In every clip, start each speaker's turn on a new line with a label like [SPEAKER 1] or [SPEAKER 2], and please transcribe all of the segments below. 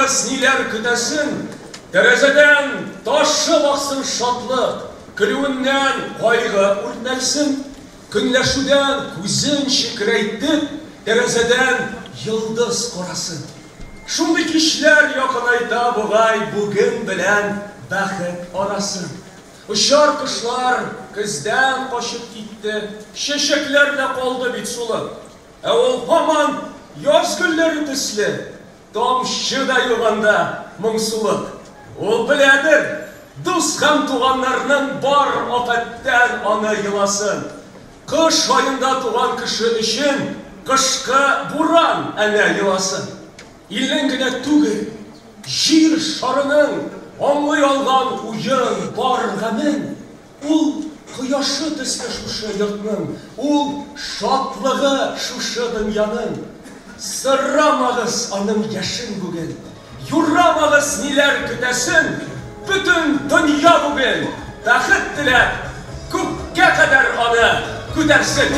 [SPEAKER 1] Урамагыз нилер көтәсен, тәрәзәдән ташы баксын шатлык, көлүеннән кайгы үрнәлсен, көнләшүдән күзен шикрәйтеп, тәрәзәдән йылдыз карасын. Шундый кичләр якынайта бугай бүген белән бәхет арасын. Ұшар құшлар көздән қашып китте, шешекләр дә калды бит сулып. Ә ул һаман яз гөлләре төсле, тамчы да юганда моңсулык. Ул беләдер, дус һәм туганнарның бар афәттән аны йыласын. Кыш айында туган кеше өчен кышкы буран әнә йыласын. Илнең генә түгел, җир шарының аңлый алган уен бар гамен, ул кояшы төсле шушы йортның, ул шатлыгы шушы дөньяның. Сырамагыз аның яшен бүген, юрамагыз ниләр көтәсен, бөтен дөнья бүген бәхет теләп, күккә кадәр аны күтәрсен.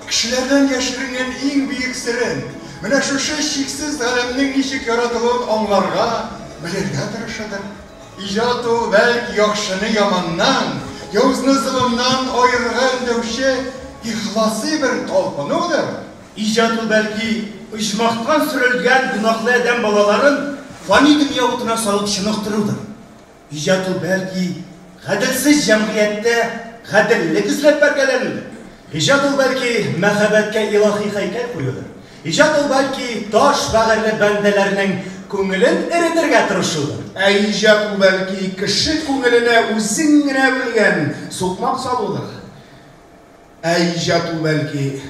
[SPEAKER 2] Кешеләрдән яшеренгән иң бөек серен, менә шушы чиксез галәмнең ничек яратылуын аңларга, белергә тырышадыр. Иҗат ул бәлки яхшыны яманнан, явызны зылымнан аерырга өндәүче ихласи бер талпынудыр.
[SPEAKER 3] Иҗат ул бәлки оҗмактан сөрелгән гөнаһлы адәм балаларын фани дөнья утына салып чыныктырудыр. Иҗат ул бәлки гаделсез җәмгыятьтә гаделлек эзләп бергәләнүдер. Иҗат ул бәлки мәхәббәткә илаһи һәйкәл куюдыр. Иҗат ул бәлки таш бәгырьле бәндәләрнең күңелен эретергә тырышудыр.
[SPEAKER 2] Ә иҗат ул бәлки кеше күңеленә үзең генә белгән сукмак салудыр. Ә иҗат ул бәлки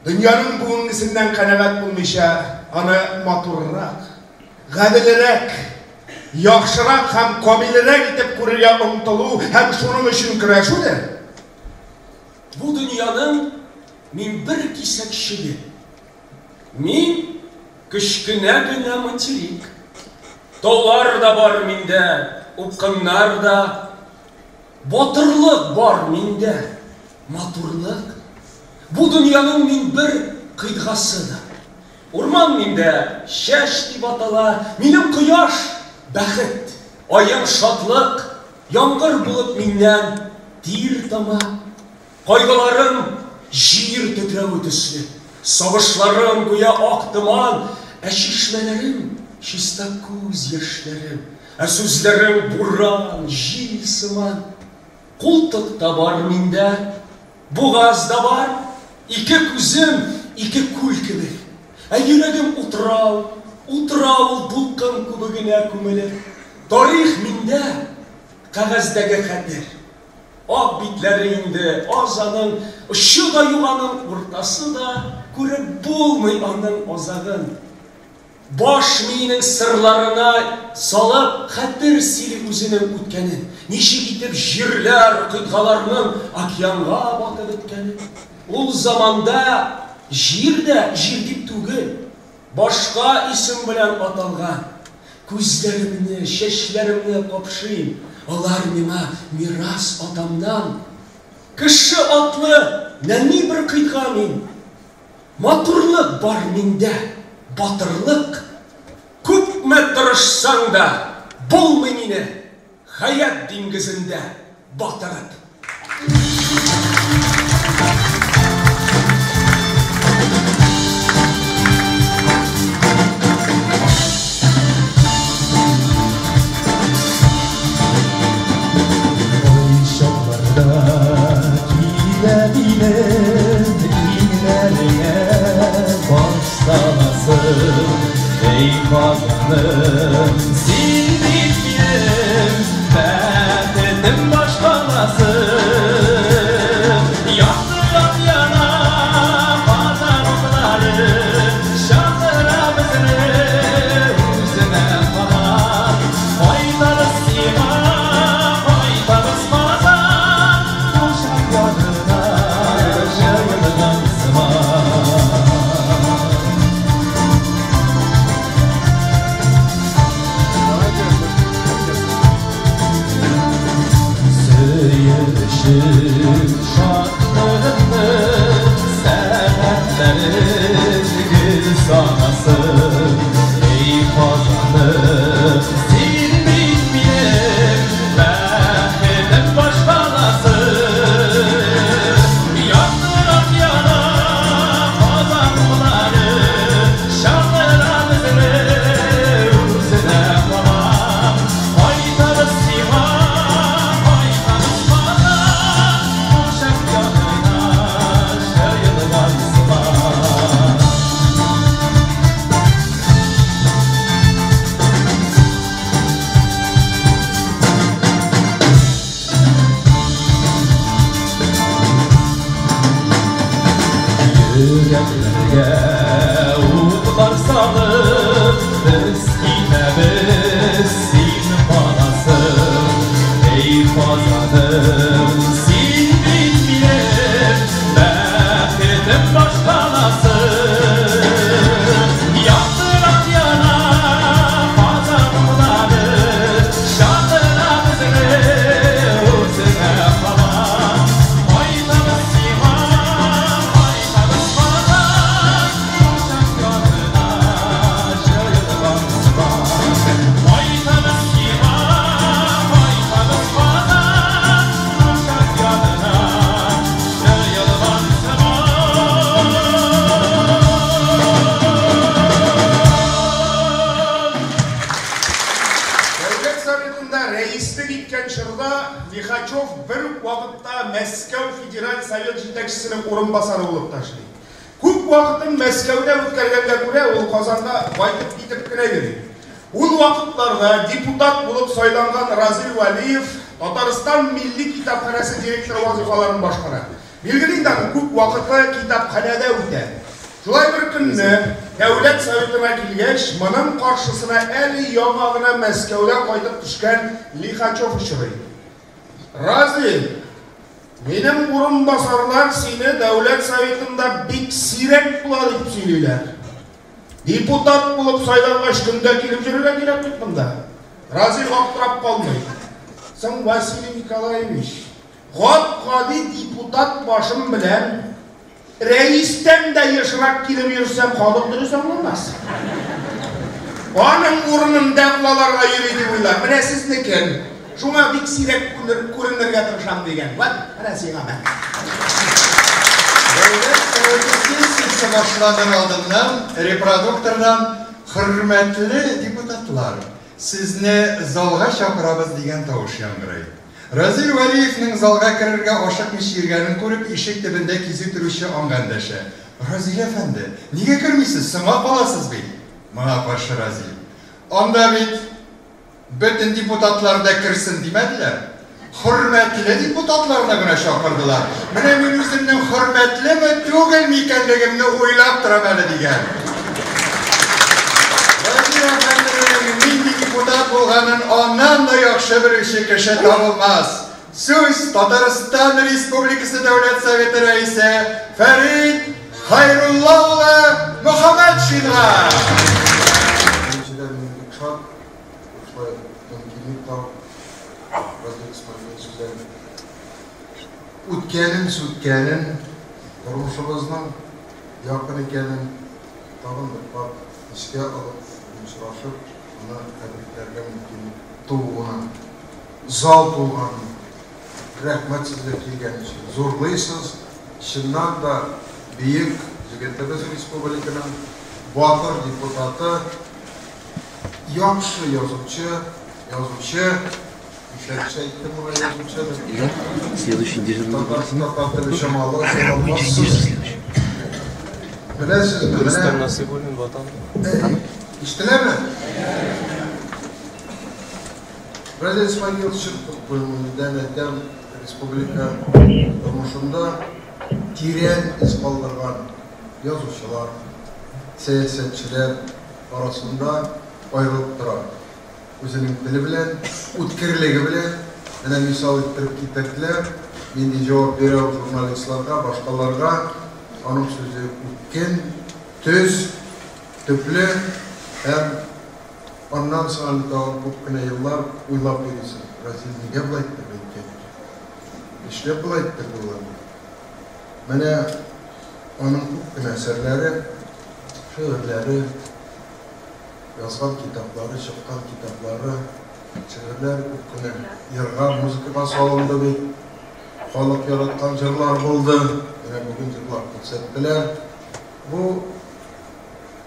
[SPEAKER 2] дөньяның бүгенгесеннән канәгать булмыйча, аны матуррак, гаделрәк, яхшырак һәм камиллерәк итеп күрергә омтылу һәм шуның өчен көрәшүдер.
[SPEAKER 1] Бу дөньяның мин бер кисәкчеге. Мин кечкенә генә материк. Таулар да бар миндә, упкыннар да, батырлык бар миндә, матурлык. Бу дөньяның мин бер кыйтгасыдыр. Урман миндә шәш дип атала, минем кояш бәхет, аем шатлык, яңгыр булып миннән тир тама. Кайгыларым җир тетрәү төсле, сагышларым гүя ак томан, ә чишмәләрем чиста күз яшьләрем, ә сүзләрем буран, җил сыман. Култык та бар миндә, бугаз да бар, ике күзем, ике күл кебек. Ә йөрәгем утрау дулкын күбегенә күмелеп. Тарих миндә кәгазьдәге хәтер. Ак битләре инде, азаның, ұшы да юғаның уртасы да, күреп булмый аның азагын. Баш миенең сырларына салып, хәтер силеп үзенең үткәнен, ничек итеп җирләр, кыйтгаларның океанга батып беткәнен. Ул заманда җир дә җир дип түгел, башка исем белән аталган. Күзләремне, чәчләремне капшыйм. Алар миңа мирас атамнан. Кеше атлы нәни бер кыйтга мин. Матурлык бар миндә, батырлык. Күпме тырышсаң да, булмый мине хаят диңгезендә батырып.
[SPEAKER 4] Kila
[SPEAKER 1] canım sildiğim derdim başlamasın yandıran yana pazarları şandıra bizini yüzüne falan faydalı sima faydalı pazar boşan yanına şayırdan sıma Söyleşim şartlarını sevenlerin gül sanasın ey kazanım sil bilmeyim benim başkalasın yandıran yana kazanları şanlarımızı yüzüne falan faydalı sima yüreklerge umutlar salıp eskine besin palasın ey kazanım sil bilmeyim bekledim başkalasın yandıran yana kazanımları şandıra bizini yüzüne falan faydalı sima faydalı pazar boşan yanına şayırdan sıma faydalı sima faydalı pazar boşan yanına şayırdan sıma
[SPEAKER 2] Devlet Sovetinde reislik etken çırda Likhachov bir vaqtda Moskva Federal Sovet yetakchisining o'rinbosari bo'lib tashlaydi. Ko'p vaqtini Moskvada o'tkazganga ko'ra, u Qozonda qaytib ketib kiraveradi. U vaqtlarda deputat bo'lib saylangan Razil Valiyev Tatariston Milliy kitobxonasi direktori vazifalarini boshqaradi. Belgilangan ko'p vaqtda kitobxonada o'tadi. Şulay bir kunni Devlet Sovetine kelgach, mening qarshısına eli yomog'ini Moskvadan qaytib tushgan Likhachov uchraydi. Razil, benim o'rinbosarlar seni Devlet Sovetinde bek siyrak bo'ladi deb söyleyler. Deputat bo'lib saylangach kunda kelib yurgan kerak bunda. Razil oqtirab qolmaydi. Sen Vasiliy Nikolaevich, g'od-g'odi deputat boshim bilan reisten de yaşarak kilib yursam qolib dursam bo'lmas. Onun o'rnimda ularga yuradi o'ylar. Mana siznikin. Shunga bek siyrak ko'rinirga tirisham degan. Vat, mana senga men.
[SPEAKER 4] Devlet Sovetisi başlanan aldığından, reproduktordan hürmetli deputatlar, sizni zalga chaqiramiz degan tovush yangraydi. Razil Valiyevning zalga kirishga oshiqmish yurganini ko'rib, eshik tubida kezi turuvchi ongandashi. Razil efendi, nega kirmaysiz? Singib qolasiz bek. Mana qarshi Razil. Onda bit bütün deputatlarda kirsin demediler. Hürmetli deputatlarına gına chaqirdilar. Mana men o'zimning hurmatlimi, to'g'rimi ekanligimni o'ylab turaman degan. Razil efendining milliy deputat bo'lganin ondan da yaxshi bir kishi topilmas. So'z Tatariston Respublikasi Davlat Soveti raisi Farid Xayrulloh Muhammad Shidra.
[SPEAKER 5] O'tganin turmushimizning yaqin ekanini tag'in bir bor ishga olib uchrashib, uni tabriklarga mumkin tug'ilgan, zal bo'lgan, rahmat sizga kelgan uchun zo'rlaysiz. Shundan da buyuk Yigitimiz Respublikaning botir deputati, yaxshi yozuvchi,
[SPEAKER 6] Следующий дежурный вопрос.
[SPEAKER 5] Bilasiz,
[SPEAKER 6] Kırgızistan nasıl bölüm vatan?
[SPEAKER 5] İştiler mi? Razil İsmail Şırtık bölümünden eden Respublika durmuşunda tiren iz kaldırgan yazıcılar, siyasetçiler arasında ayrılıp durar. Özünün dili bilen, utkirligi bilen, ana misal ettirip gittikler, men cevap berem jurnalistlarga, başkalarga, onun sözü utken, töz, töplü, hem ondan sonra da köpkene yıllar uylap verirsin. Razil nege bulayt dep etken? İşte bulayt dep uylanyp. Mene onun köpkene eserleri, şiirleri, yazgan kitapları, çıkan kitapları, şiirler köpkene yırga muzikaga salındı bir halk yaratkan jırlar boldu. Yine bugün jırlar көрсөттүлөр. Bu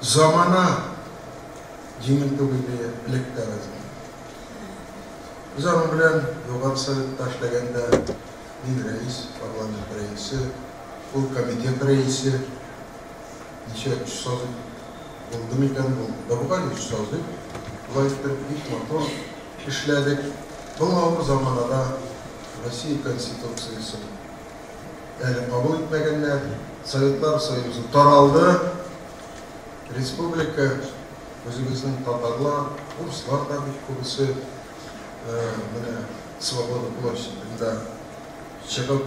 [SPEAKER 5] zamana жеңил төгүлү электер. Biz onun bilen Yoğun Sovet taşlaganda min reis, parlament reisi, bu komitet reisi, neçe 3 sözlük buldu mikan buldu. Da bu kadar 3 sözlük. Bulay ettirip ilk motor işledik. Bu ağır zamanada Россия Konstitutsiyası kabul etmegenler, Sovetler Soyuzu taraldı. Respublika özümüzün Tatarlar, Ruslar da bir kubisi Свобода площадında çıkıp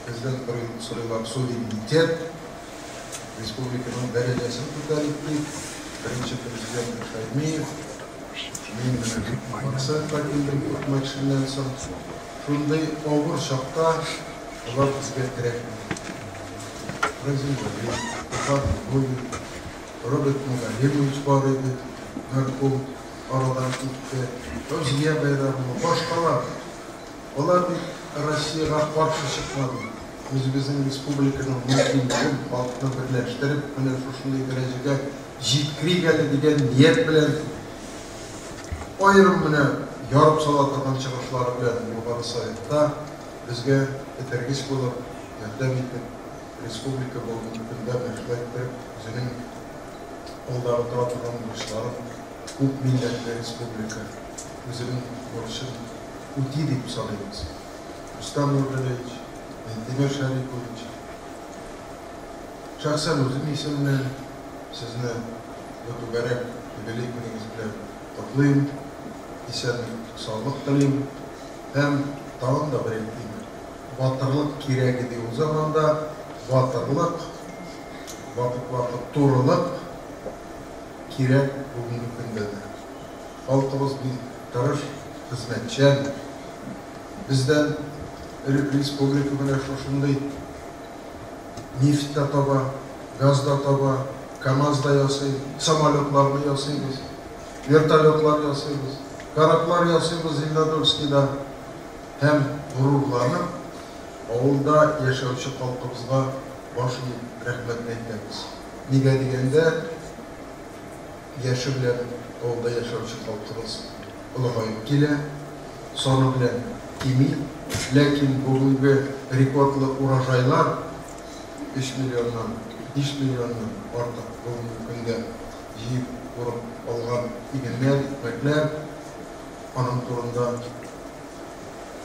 [SPEAKER 5] bizden sorular suverenitet Respublikanın derecesini tutarıktı. Birinci Prezident Şaymiyev maksat takildim tutmak işinden sonra şunday ağır şapta onlar bizge direkt Brazil'de Ufak Boyu Robert Mugabe'nin çıkarıydı Merkul aradan gitti Özge Beyler'in başkalar onlar bir Rusya'ya karşı çıkmadı bizim Respublikanın mümkün halkını birleştirip şunday derecede jitkiri geldi degan niyet bilen ayrımını yarıp salatlardan çıkışları bilen Yukarı Sovet'ta bizge etergis bulup yardım etip Respublika bulduğunda meşruiyettirip özünün oldarı tarafından burçları Huk Milletli Respublika özünün burçın uti deyip sanıyoruz. Rustam Nurgalievich, Demir Şaripovich şahsen özüm isimle sizinle ötügerek üyelik gününüz bilen toplayayım, esenlik, sağlık dilayım, hem dağın da bir ekleyeyim. Batırlık kirek ediyor o zaman da batırlık, vakit doğruluk kirek bugünkü günde de. Halkımız bir tarış hizmetçen, bizden Respublika bilen şunday neft da taba, gaz da taba, KAMAZ da yasayız, samolyotlarını yasayız, vertolyotlar yasayız, karaplar yasayız Zimnadolski'da hem gururlanıp avulda yaşayıcı halkımızga başı rahmetini etmemiz. Nige degende yaşı bilen avulda yaşayıcı halkımız ulagayıp kele, sonu bilen kimi, lakin bugünkü rekordlu urajaylar 5 milyondan 5 milyondan artık bugünkü günde yiyip vurup algan igenler, ekmekler onun turunda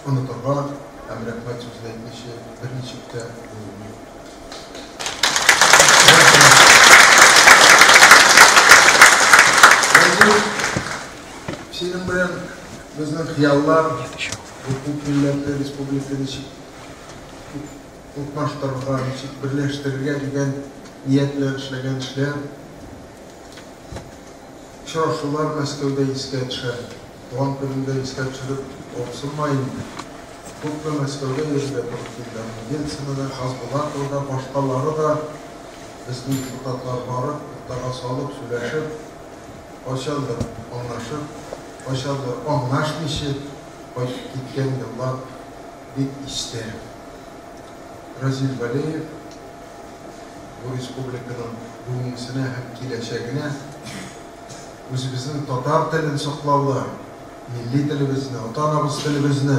[SPEAKER 5] unuturga hem rahmet sözleşmesi bir niçikte bulunuyor. Senin bilen bizden hiyallar hukuk milletli Respublika'nı hukmaştırırga, birleştirirge degen niyetle işlegen işler. Şarşular Moskov'da iske düşer, Doğan gününde iske düşürüp olsunmayın. Hukukla Moskov'da yerinde dururlar. Yeltsin'e de, Hazbulat'ı da, başkaları da bizim депутатlar barıp, kurtağa salıp, söyleşip, aşağıdır anlaşıp, aşağıdır anlaşmışıp, gitken yıllar bir ister. Razil Valiyev bu Respublikanın bugünküsüne hem kileşegine özümüzün Tatar tilini saklawda, milli tilimizni, ota-anamız tilimizni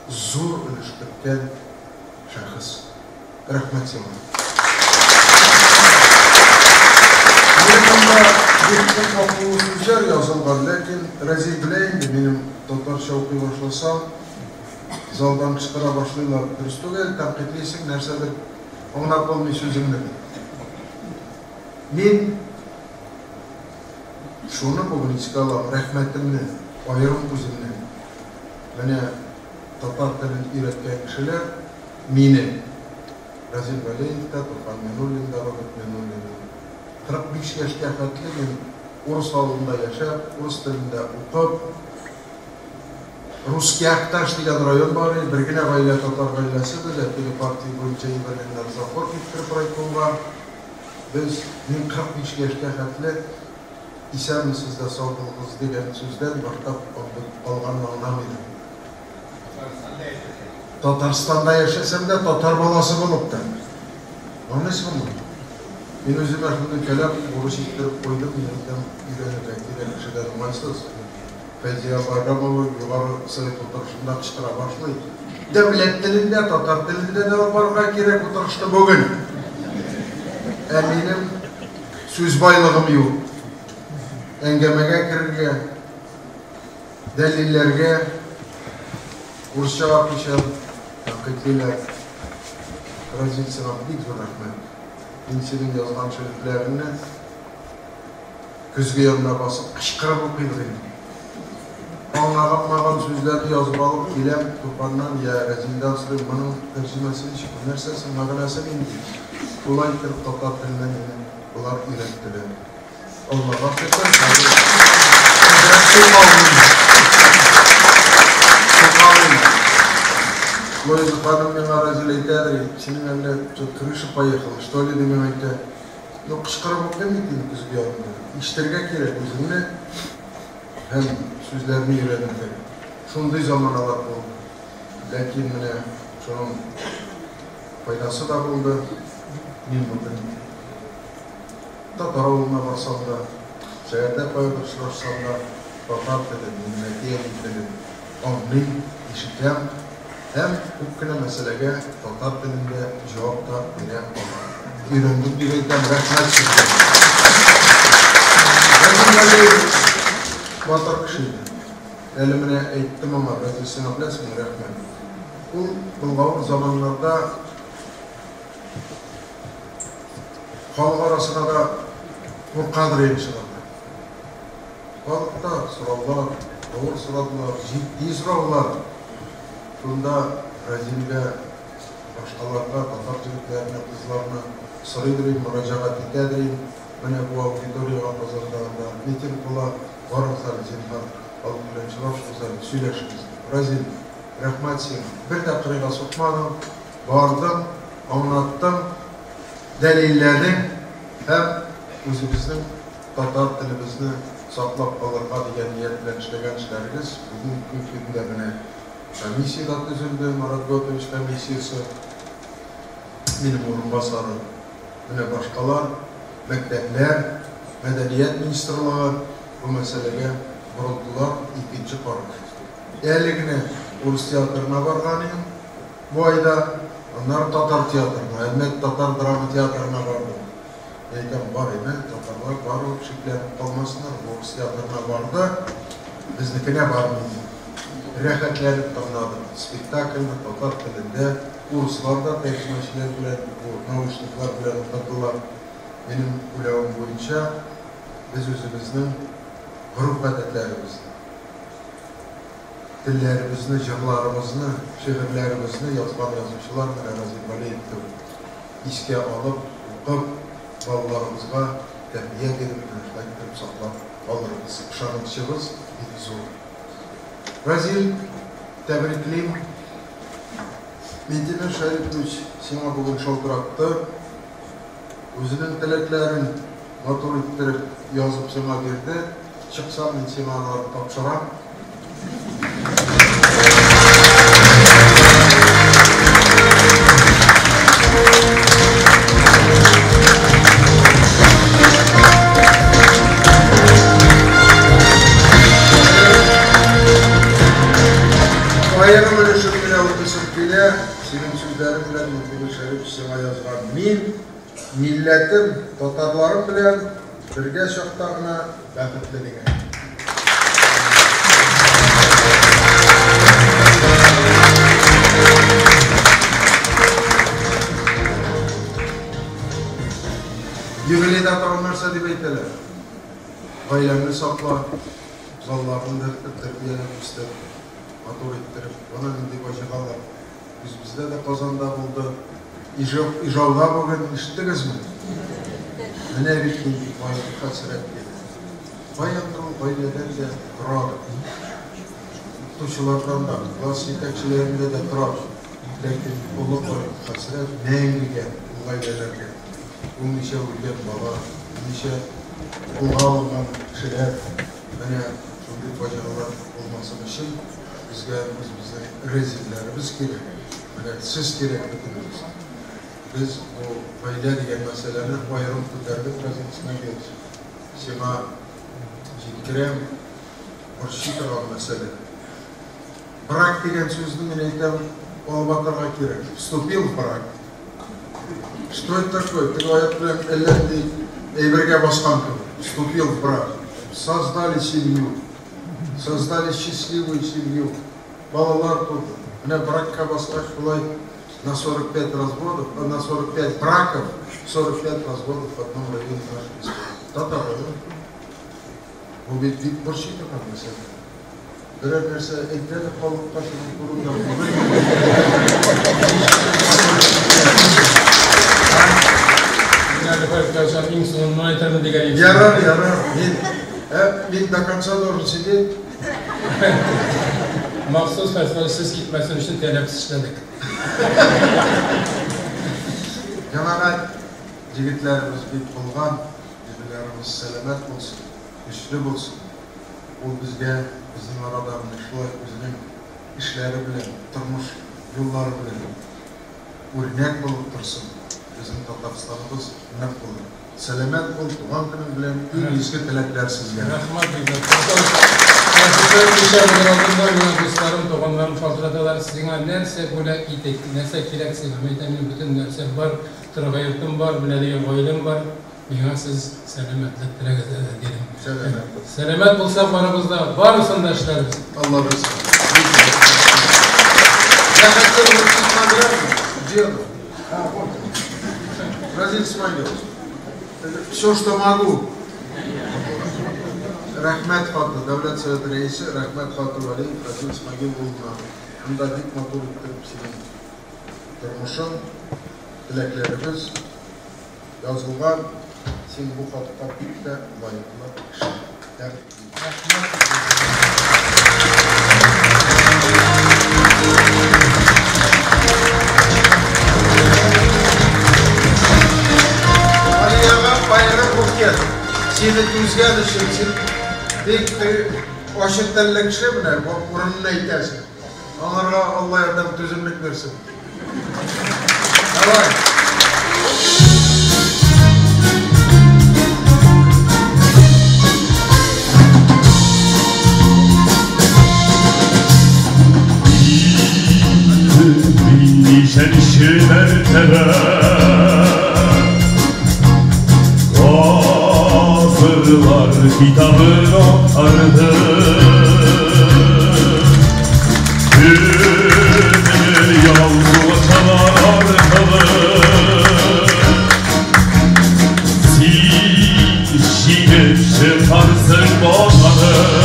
[SPEAKER 5] zor ülüştürken şahıs. Rahmet sana. Yılında Tüm okuduğu sözler yazılgan, lakin rezil bileyindi benim Tatarça okuy başlasam, zaldan çıkara başlıyorlar. Dürüst değil, tankitlisin, nersedir anlap olmuyor sözümle. Men şunu bugün iskalam, rahmetimni, ayırım kuzimni, bana Tatar tilini öğretken kişiler, meni, Razil Valeyev'de, Turhan Menullin'de, Robert Menullin'de, 45 yaşta katli men Rus avlunda yaşap, Rus tilinde okup, Ruski Aktaş degan rayon var, birgina gaila Tatar gailasi bize tili partiya bo'yicha Ivanenlar Zafar Viktor Proykonga biz 45 yaşta katli isamsizda sog'lig'ingiz degan so'zdan boshqa qolganini anlamayman. Tataristonda yaşasam da Tatar balası bo'libdi. Anlaysizmi? Men o'zim shunday kelib, urush ettirib qo'ydim, mendan uylanib ketgan kishilar emassiz. Feyziya Bayramova yuqori Sovet o'tirishida chiqara boshlaydi. Davlat tilida, Tatar tilida da borga kerak o'tirishda bugun. Mening so'z boylig'im yo'q. Engemege kirge, delillerge, Rusça akışan, hakikliler, Razil Sınavlik zor rahmet. İnsinin yazılan sözlerini gözge yanına basıp kışkırıp okuyduğum. Anlağım sözlerini yazıp alıp ilem Tufan'dan ya Razil'den sürüp bunun tercümesini çıkın. Nersesi mağanasını indi. Kolay kırıp Tatar dilinden bunlar ürettiler. Allah'a affetsin. Çok ağlayın. Loyuz hanım bana Razil eytedi. Senin evine çok kırışı payıklı. İşte öyle dememekte. Yok kışkırıp okuyamaydın kızgı yanında. İşlerge gerek özünle hem sözlerini öğrenirdi. Şunday zaman alak oldu. Lakin mene şunun faydası da buldu. Men buldum. Tatar oğluna barsam da, şehirde paylaşırsam da, Tatar dilini, Mediyen dilini anlayıp, işitem, hem hukkuna meselege Tatar dilinde cevap da veren olan. Öğrendim yürekten rahmet çıktı. Razil Valiyev Batar kişiydi. Elimine eğittim ama Razil Sınavlasın rahmet. Bu bulgavur zamanlarda halk arasına da Kurkadır eymişlerdi. Halkta sıralar, doğru sıralar, ciddi sıralar. Bunda Razil'e, başkalarına, Tatar çocuklarına, kızlarına sarıydırayım, müracaat ededireyim. Bana bu auditoriya pazarlarında miting kula, varlıklar, zinhar, alıp bilençiler, söyleşiniz. Razil, rahmet sen. Bir dakikaya sokmadım, vardım, anlattım, delilledim. Hem özümüzün Tatar dilimizni saqlab qolirqa degan niyat bilan ishlagan ishlarimiz bugungi kunda mana komissiyalar tuzildi, Maratgotovich komissiyasi, mening o'rinbosarim, mana boshqalar, maktablar, madaniyat ministrligi bu masalaga burildilar. Ikkinchi qaror. Eligini Rus teatrına borganim, bu ayda onlar Tatar teatrına, Ahmet Tatar drama teatrına bordim. Eğitim var idi, Tatarlar var o şekilde olmasınlar, Rus teatrına vardı, biznikine varmıydı. Rehatleri tanıdım, spektaklini Tatar dilinde, Ruslar da tercümeçiler bilen, nauşniklar bilen okudular. Benim ulağım boyunca biz özümüzün grup adetlerimizni, dillerimizni, jırlarimizni, şehirlerimizni yazgan yazmışlar Razil Valeyev'de işe alıp, okup, ballarımızga terbiye edip, öğretip saklap alırız. Şanlıkçımız bir zor. Razil, tebrikliyim. Medine Şerif'miş, sana bugün şolturaktı. Özünün dileklerini motor ettirip yazıp sana verdi. Çıksam ben sana onları tapşıram. Ayağım öyle şöyle otursun bile, senin sözlerimle Medine Şerif sana yazgan. Men milletim, Tatarlarım bilen Birge şaktağına bәхетлелеге. Юбилейde atağınlarsa deyip eyteler. Ailemini sakla, zallarını terbiyeler ister, motor ettirip, bana indi başı kalır. Bizde de Kazan'da buldu, İjav'da bugün işittiniz mi? Mene bitkindik, bayılık hasret geldi. Bayandan aileden de durar. Tuşulardan da, klas yetekçilerinde de durar. Lakin ulu koyup hasret neyinlige, bu ailelerge. Bunun işe uyuyan baba, bunun işe uğa olan şeyler, mene şimdi bacanılar olması için bizde rezillerimiz gerek. Siz gerek bütünümüz. Biz bu aile diyen meselenin bayram tutardık razısına geldik. Sema ciddirem orşit olan mesele. Bırak diyen sözünü mineyten olmalarına gerek. Вступил в брак. Что это такое? Ты говорят, эллерди эйберге басканка. Вступил в брак. Создали семью. Создали счастливую семью. Балалар тут. Мне бракка баскаш была на 45 разводов, на 45 браков, 45 разводов в одном районе нашей страны. Татары, да? Bu bir borçlu takım mesela. Birer verse ekleri kalıp taşının kurumdan bulur. Yarar. Ben de kansa doğru sidi.
[SPEAKER 7] Mahsus festivalsiz gitmesin için telefsiz işledik.
[SPEAKER 5] Cemaat, yigitlerimiz bir bulgan, birbirlerimiz selamet olsun, güçlü olsun. O bizge, bizim aradan bizning işleri bilen, turmuş yolları bilen örnek bulup tursun. Bizim Tataristanımız örnek bulur. Selamet ol, tuğan günü bilen en iyisi tilekler sizge.
[SPEAKER 7] Rahmat beyler. Sizler dışarıdan aldığımda dostlarım, toğanlarım, faturadalar sizin nerse böyle itekli, nerse kireksin. Meytemin bütün nerse var, tırgayırtım var, bilediğim oylum var. Bana siz selametlik dilerim.
[SPEAKER 5] Selamet.
[SPEAKER 7] Selamet bulsak aramızda var mısın daşlarımız?
[SPEAKER 5] Allah razı olsun. Rahmetli olsun İsmail'ler mi? Diyorum. Razil İsmail'ler. Все, что могу. Rahmet Fatı, Devlet Sovet Reisi, Rahmet Fatı Valiyev, Razil İsmail bulunma. Bunda dik motor ettirip senin durmuşun, dileklerimiz yazılgan, sen bu hatta büyük de layıkla işler. Aliye'me bayram buket. Seni düzgâd için bekti Washington'lık şey mi ne? Buranın neytesi. Onlara Allah yardım tüzümlük versin. Davay.
[SPEAKER 1] Nice mertebe Hazırlar kitabın ardı Gönül yavru çalar arkalı Sinşine çıkarsın boğazı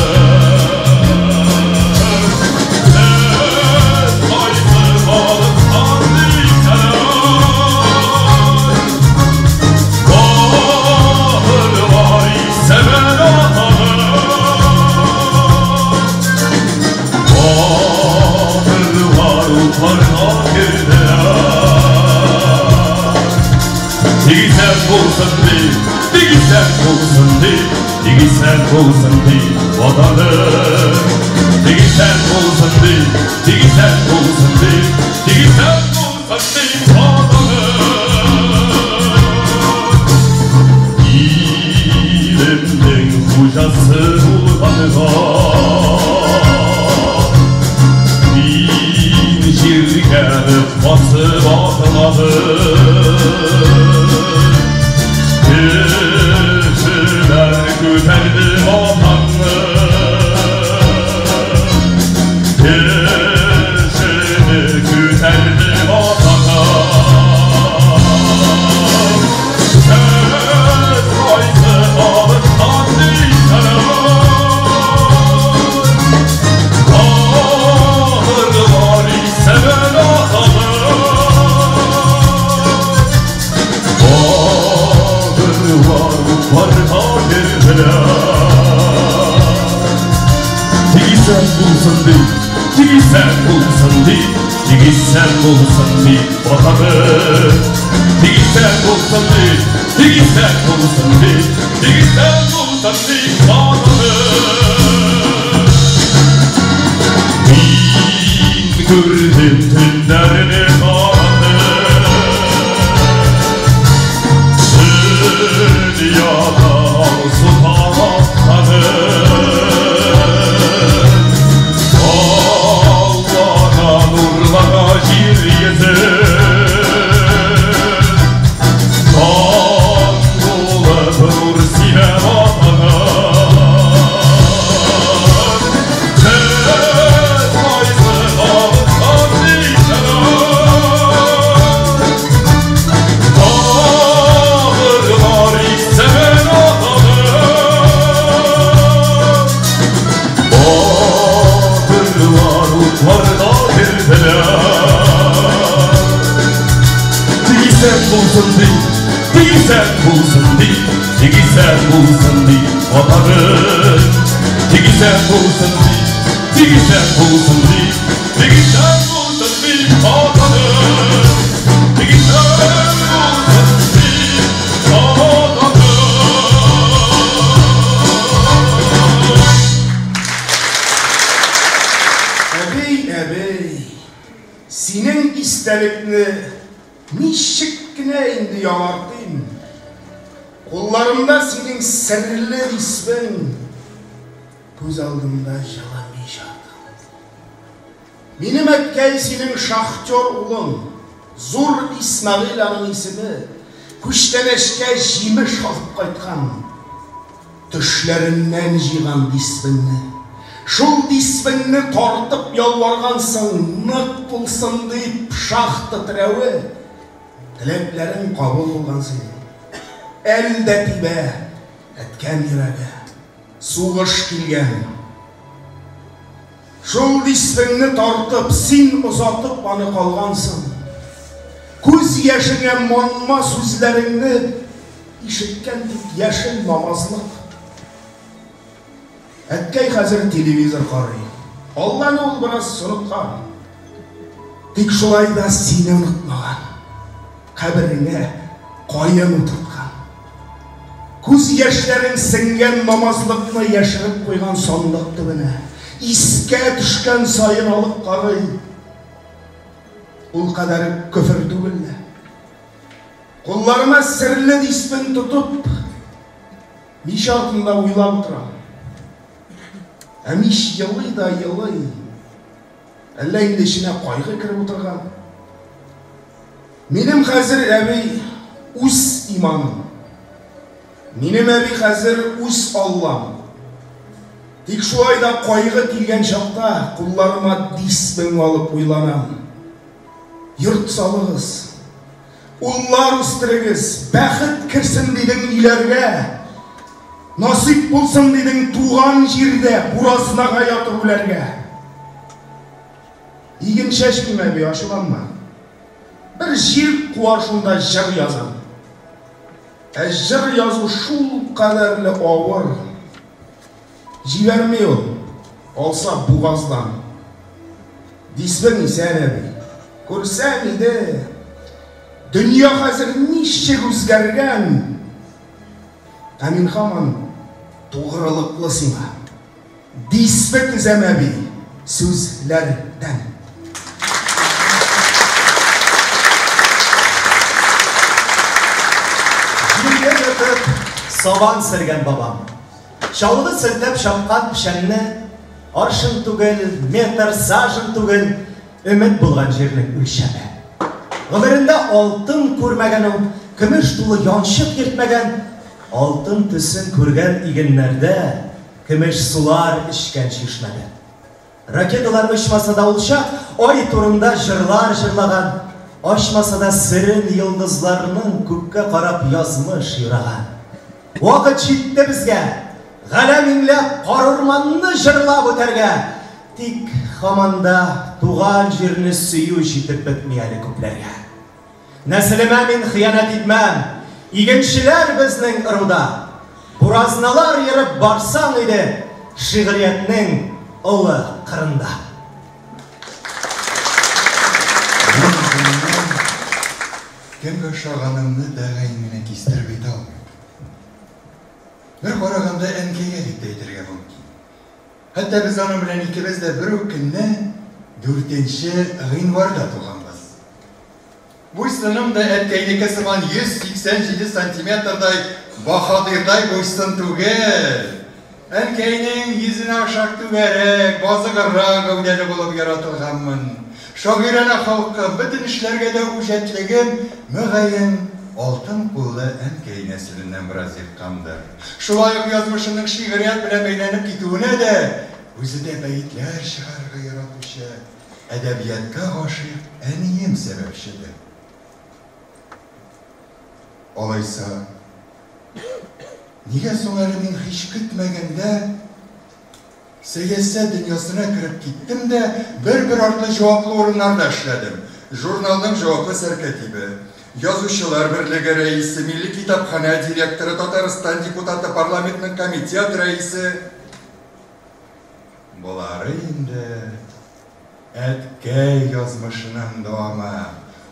[SPEAKER 1] Digisen olsun değil vatanım Digisen olsun değil, digisen olsun değil Digisen olsun değil vatanım İlimden kocası utanığa Bin jirgenip basıp atmadı Götür var uçlarda derdiler. Tigisen bulsun değil, tigisen bulsun değil, tigisen bulsun değil vatanı. Tigisen bulsun değil, tigisen bulsun değil, tigisen bulsun değil vatanı. Gördüm tünlerini kanı, dünyada sultanları, Allah'a nurlara gir yedir, kan dolu nur sine vatanı. Tigisen bulsun değil, tigisen bulsun değil vatanı. Tigisen bulsun değil, tigisen bulsun değil, tigisen bulsun değil vatanı. Tigisen bulsun değil vatanı.
[SPEAKER 2] Əbey, senin istelikli nişikine indi yamartayım. Kollarımda senin sırrlı ismin, göz aldımda yalamayacağım. Benim etkey senin şahtör ulun, Zor İsmail Ağa'nın ismi, küşteneşke jimiş alıp kaytkan, düşlerinden jigan disbinni. Şul disbinni tortup yalvargansın, nık bulsun deyip şahtı tirevi, dileklerin kabul olgansın. Elde tibe, etken yürege, suğuş kilgen. Şul disbinni tortup, sin uzatıp bana kalgansın. Kuz yaşına manma sözlerini işitken tek yaşın namazlık. Etkey hazır televizor qarayım. Allah'ın ol biraz unutkan. Tek şolay da seni unutmagan. Kabirine koyun oturtkan. Kuz yaşların singen namazlıkını yaşırıp koygan sonluk dibine. İske düşken sayın alıp qarayım. Ol kadarı küfür düğülle. Kollarıma sırlı disbin tutup, miş altında uylap oturam. Amiş yılı da yılı. Allah'ın deşine kaygı kirip oturgan. Benim hazır evi us imanım. Benim evi hazır us Allah'ım. Tek şu ayda kaygı kilgen şakta kullarıma disbin alıp uylanam. Yurt salığız. Ullar üstürügüz. Bәхет kirsin dedin ilerge. Nasip bulsun dedin tuğan jirde. Burasına hayatı ulerge. İgin şeşkime bir aşılanma. Bir jir kuvaşında jir yazan. Jir yazı şul kadarlı ağır. Jivermiyor. Olsa buğazdan. Disbin ise evi. Korsam idi. Dünya hazır nişçe rüzgargan. Amin haman doğrılıklı sima. Disbet zemebi sözlerden.
[SPEAKER 3] Jirge götürüp savan sirgen babam. Şavulı siltep şapkan pişenini arşın tugel, metr sajın tugel ümit bulgan jirlik ülşeme. Ömründe altın көрмәгән, күмеш тулы яншык йөртмәгән, алтын төсен күргән игеннәрдә, күмеш сулар эчкән чишмәдә. Ракеталар очмаса да улча, ай турында җырлар җырлаган, ачмаса да сирен йолдызларның күккә карап язмыш юраган. Вакыт җитте безгә, галәм иңләп карурманны җырлап үтәргә. Тик хаманда туган җирне сөю җитеп бетми әле күпләргә. Нәселемә мин хыянат итмәм, игенчилер безнең ыруда, буразналар йөреп барсаң иде, шигъриятның олы кырында.
[SPEAKER 4] Кемгә шаганымны дәгайменә кистереп әйтә алмыйм. Бер караганда әнкәйгә дип әйтергә мөмкин. Хәтта без аның белән икебез дә бер үк көнне 4-нче гыйнварда туганбыз. Буйсыным да әткәйнеке сыман 187 сантиметрдай баһадирдай буйсын түгел. Әнкәйнең йөзенә ошак түгәрәк, базыгыррак гәүдәле булып яратылганмын. Шагыйрәне халкка бөтен эшләргә дә үҗәтлегем мөгаен алтын куллы әнкәй нәселеннән бераз яккандыр. Шулай ук язмышының шигърият белән бәйләнеп китүенә дә үзе дә бәйтләр чыгарырга яратучы, әдәбиятка гашыйк әнием сәбәпчедер. Алайса, нигә соң әле мин һич көтмәгәндә сәясәт дөньясына кіріп киттем дә, бер артлы җаваплы урыннарда эшләдем. Журналның җаваплы сәркәтибе, язучылар берлеге рәисе, Милли китапхана директоры, Татарстан депутаты, парламентның комитет рәисе. Булары инде әткәй язмышының дәвамы,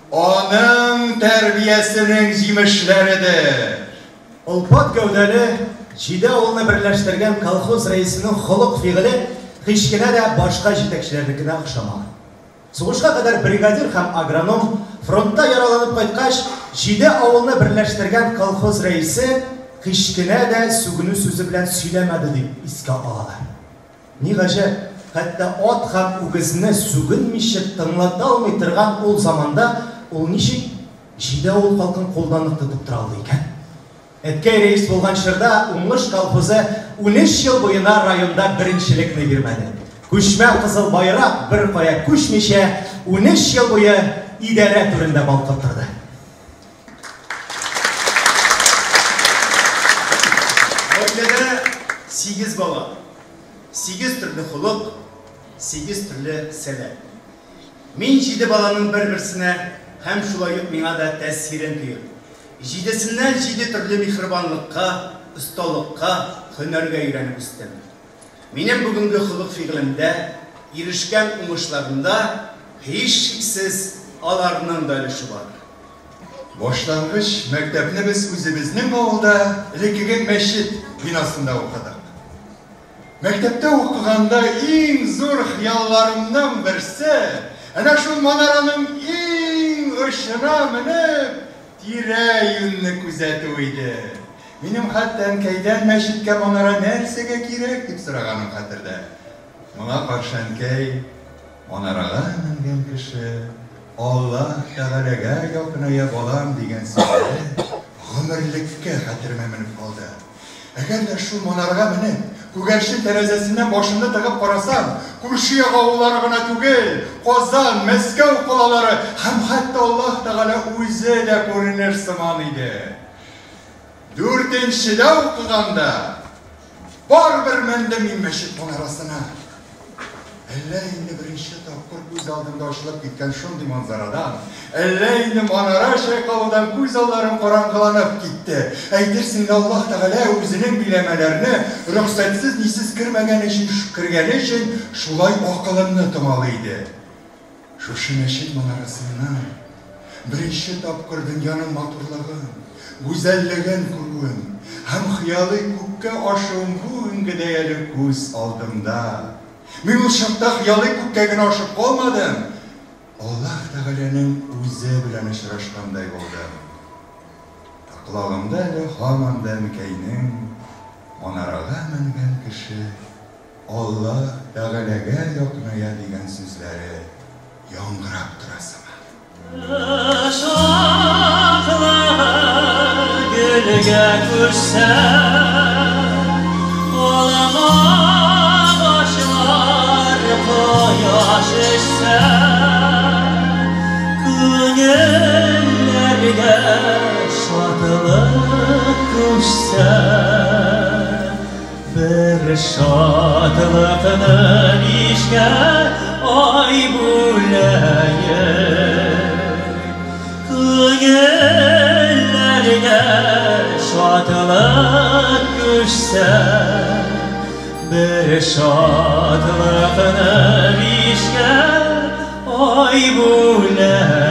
[SPEAKER 4] аның тәрбиясенең җимешләредер.
[SPEAKER 3] Олпат гәүдәле, Җиде авылны берләштергән колхоз рәисенең холык фигыле һич кенә дә башка җитәкчеләрнекенә охшамаган. Сугышка кадәр бригадир һәм агроном, фронтта яраланып кайткач, Җиде авылны берләштергән колхоз рәисе һич кенә дә сүгенү сүзе белән сөйләмәде дип искә алалар. Ни гаҗәп, хәтта ат һәм үгезне сүгенмичә тыңлата алмый торган ул заманда ул ничек Җиде авыл халкын кулдан тотып тора алды икән? Әткәй рәис булган чорда уңыш колхозы 13 ел буена районда беренчелекне бирмәде. Күчмә кызыл байрак бер кая күчмичә 13 ел буе идарә түрендә балкып торды. Гаиләдә 8 бала, 8 төрле холык, 8 төрле сәләт. Мин 7 баланың бер-берсенә һәм шулай ук миңа да тәэсирен тойып, 7-сеннән 7 төрле михрибанлыкка, осталыкка, һөнәргә өйрәнеп үстем. Минем бүгенге холык фигылемдә, ирешкән уңышларында һич шиксез аларның да өлеше бар.
[SPEAKER 4] Башлангыч мәктәпне без үзебезнең авылда элеккеге мәчет бинасында укыдык. Мәктәптә укыганда иң зур хыялларымның берсе, әнә шул манараның иң очына менеп тирә-юньне күзәтү иде. Минем хәтта әнкәйдән мәчеткә манара нәрсәгә кирәк дип сораганым хәтердә. Моңа каршы әнкәй, манарага менгән кеше Аллаһ Тәгаләгә якыная балам дигән сүзләре гомерлеккә хәтеремә менеп калды. Әгәр дә шул манарага менеп, күгәрчен тәрәзәсеннән башымны тыгып карасам, күрше авыллары гына түгел, Казан, Мәскәү калалары һәм хәтта Аллаһ Тәгалә үзе дә күренер сыман иде. 4-нчедә укыганда барбер мендем мин мәчет манарасына. Әллә инде беренче тапкыр күз алдымда ачылып киткән шундый манзарадан, әллә инде манара чайкаудан күз алларым караңгыланып китте. Әйтерсең Аллаһ Тәгалә үзенең биләмәләрне рөхсәтсез нисез кергәне өчен шулай акылымны томалы иде. Шушы мәчет манарасыннан беренче тапкыр дөньяның матурлыгын, гүзәллеген күрүем һәм хыялый күккә ашуым бүгенге дәяле күз алдымда. Мин ул чакта хыялый күккә генә ашып калмадым. Аллаһ Тәгаләнең үзе белән очрашкандай булдым. Құлағымда әле һаман да әнкәйнең манарага менгән кеше Аллаһ Тәгаләгә якыная дигән сүзләре яңгырап тора сыман. Гөлгә күрсә, алама башлар кояш эчсә, күңелләргә шатлык күчсә, бер шатлыкны ишкә ай бүләе. Күңелләргә
[SPEAKER 8] şadlık düşse, bir şadlıkını bişke ay bu leyli.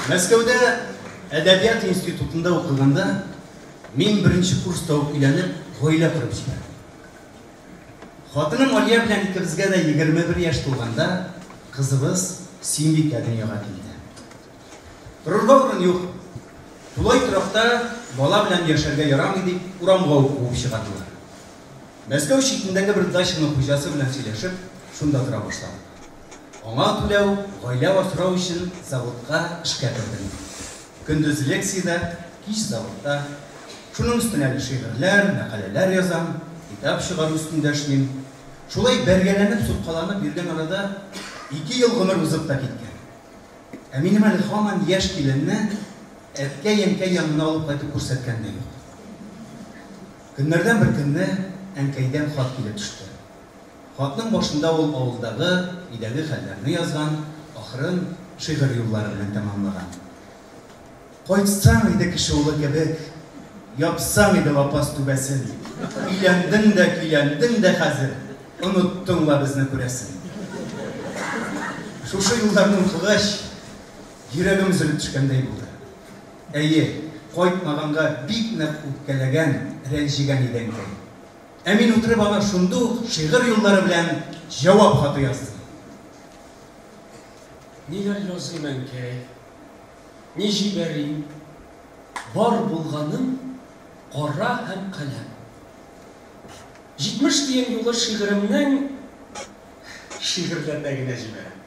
[SPEAKER 3] Мәскәүдә әдәбият институтында укыганда мин беренче курста уйланып, гаилә құрып җибәрдем. Хатыным Алия белән икебезгә дә 21 яшь тулганда кызыбыз Симбикә дөньяга килде. Торырга урын юк. Тулай торакта бала белән яшәргә ярамый дип урамга куып чыгардылар. Мәскәү читендәге бер дачаның хуҗасы белән сөйләшеп, шунда тора башладык. Аңа түләү, гаилә асрау өчен заводка эшкә кердем. Көндез лекциядә, кич заводта. Шуның өстенә шигырьләр, мәкаләләр язам, китап чыгару өстендә эшлим. Шулай бәргәләнеп, суткаланып йөргән арада 2 ел гомер узып та киткән. Ә минем әле һаман яшь киленне әткәй-янкәй янына алып кайтып күрсәткән дә юк. Көннәрдән бер көнне әнкәйдән хат килеп төште. Хатның башында ул авылдагы, өйдәге хәлләрне язган, ахырын шигырь юллары белән тәмамлаган. Кайтсаң иде кеше улы кебек, япсаң иде лапас түбәсен. Өйләндең дә хәзер, оныттың ла безне күрәсен. Шушы юлларны укыгач, йөрәгем өзелеп төшкәндәй булды. Әйе, кайтмаганга бик нык үпкәләгән, рәнҗегән иде әнкәй. Ә мин утырып ана шунда ук шигырь юллары белән җавап хаты яздым.
[SPEAKER 1] Ниләр языйм әнкәй? Ни җибәрим? Бар булганым кара һәм каләм. 70 дигән юлы шигыремнең шигырьләрдә генә җибәрәм.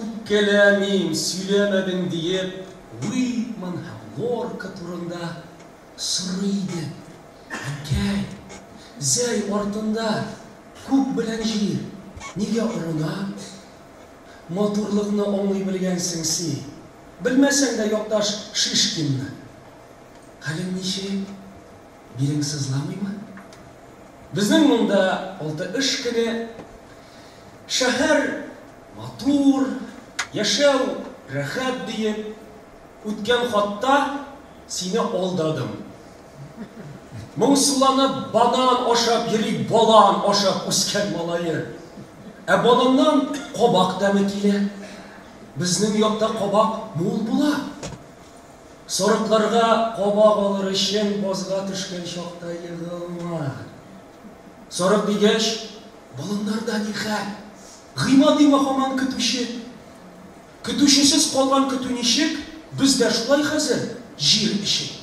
[SPEAKER 1] Үпкәләмим, сөйләмәдең диеп, Уитман һәм Лорка турында сорый иде. Әнкәй, зәй артында күк белән җир, нигә орына? Матурлыкны аңлый белгәнсең син. Белмәсәң дә якташ Шишкинны. Хәлең ничек? Бирең сызламыймы? Безнең монда 6 эш көне шәһәр матур, яшәү рәхәт диеп, үткән хатта сине алдадым. Моңсуланып банан ашап йөри, балан ашап үскән малайы. Ә бананнан кабак тәме килә. Безнең якта кабак мул була. Сарыкларга кабак алыр өчен базга төшкән чакта егылма.
[SPEAKER 9] Сорық дегеш, балындарда не хәл? Ғима дейма хаман күтуші. Күтушісіз қолған күту нешік, бізде шулай қазір жер ішік.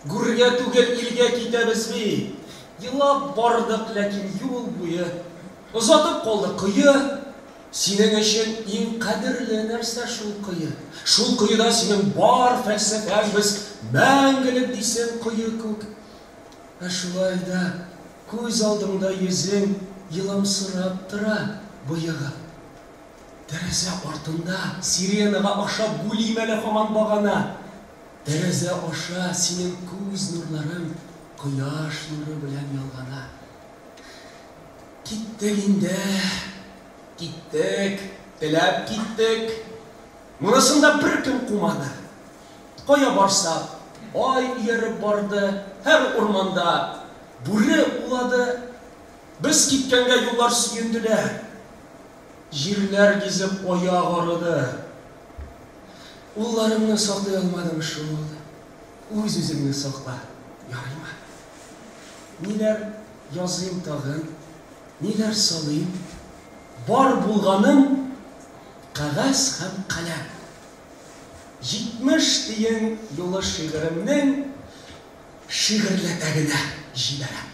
[SPEAKER 9] Гүрге түгел илге кетеміз бе? Елап бардық, ләкин юл бұйы. Ұзатып қолды қойы. Сенің үшін ең қадірлі нәрсе шул қойы. Шул қойыда сенің бар фәлсәфәң біз мәңгілік дейсен қойы көк. Шулайда көз алдыңда езің еламсырап тұра бұйыға. Тәрәзі артында сиренаға аша гулимәлі хаман бағана. Тәрәзі аша сенің көз нұрларың құяш нұры білән ялғана. Киттік инде, киттік, тіләп киттік. Мұнысында бір кім қумады. Қоя барсақ, ай еріп барды, әр орманда бүрі улады. Біз киткенге юлар сүйінділер. Жерлер кезіп ояқ арыды. Уларымны сақтай алмадым шул. Өз-өзімні сақла, ярайма. Нелер yazayım tağın, neler salayım, бар bulğanım, қағаз һәм қалам. 70 дейін yolu şiirimnin şiirletəginə jibərəm.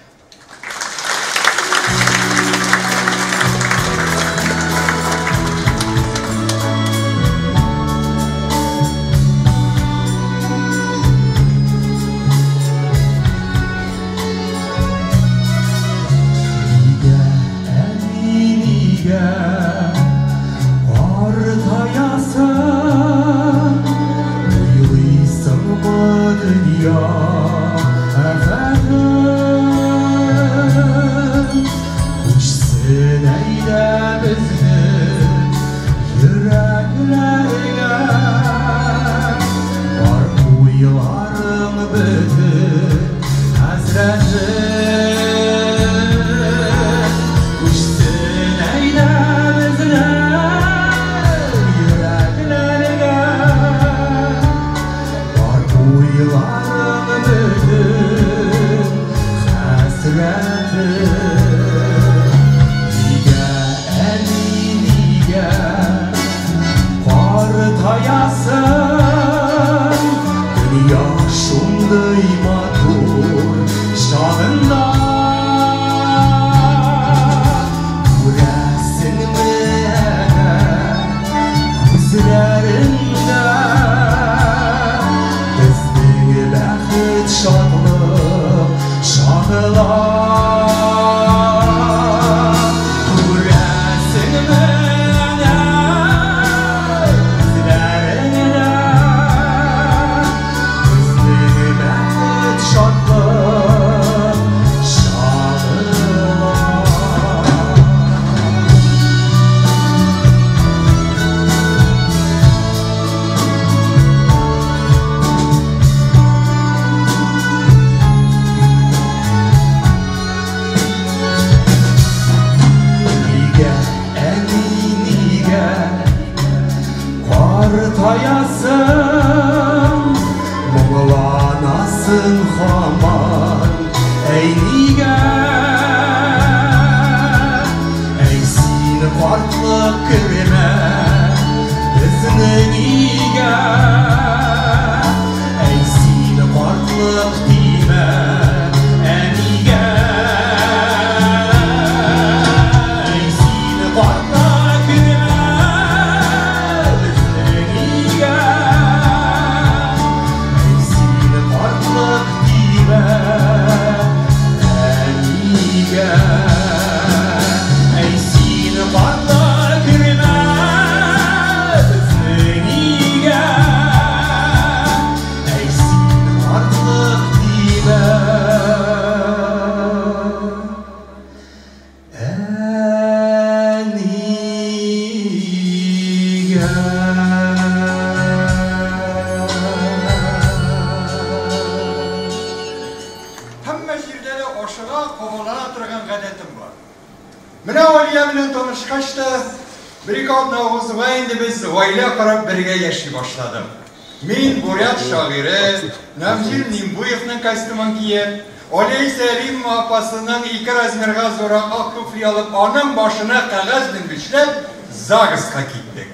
[SPEAKER 4] Мен бурят шагыйры Навзир Нимбуевның костюмын киеп, Oley Selim apasının 2 razmerga zora ak tufli alıp onun başına kağız dümbüşlep Zagıs'a gittik.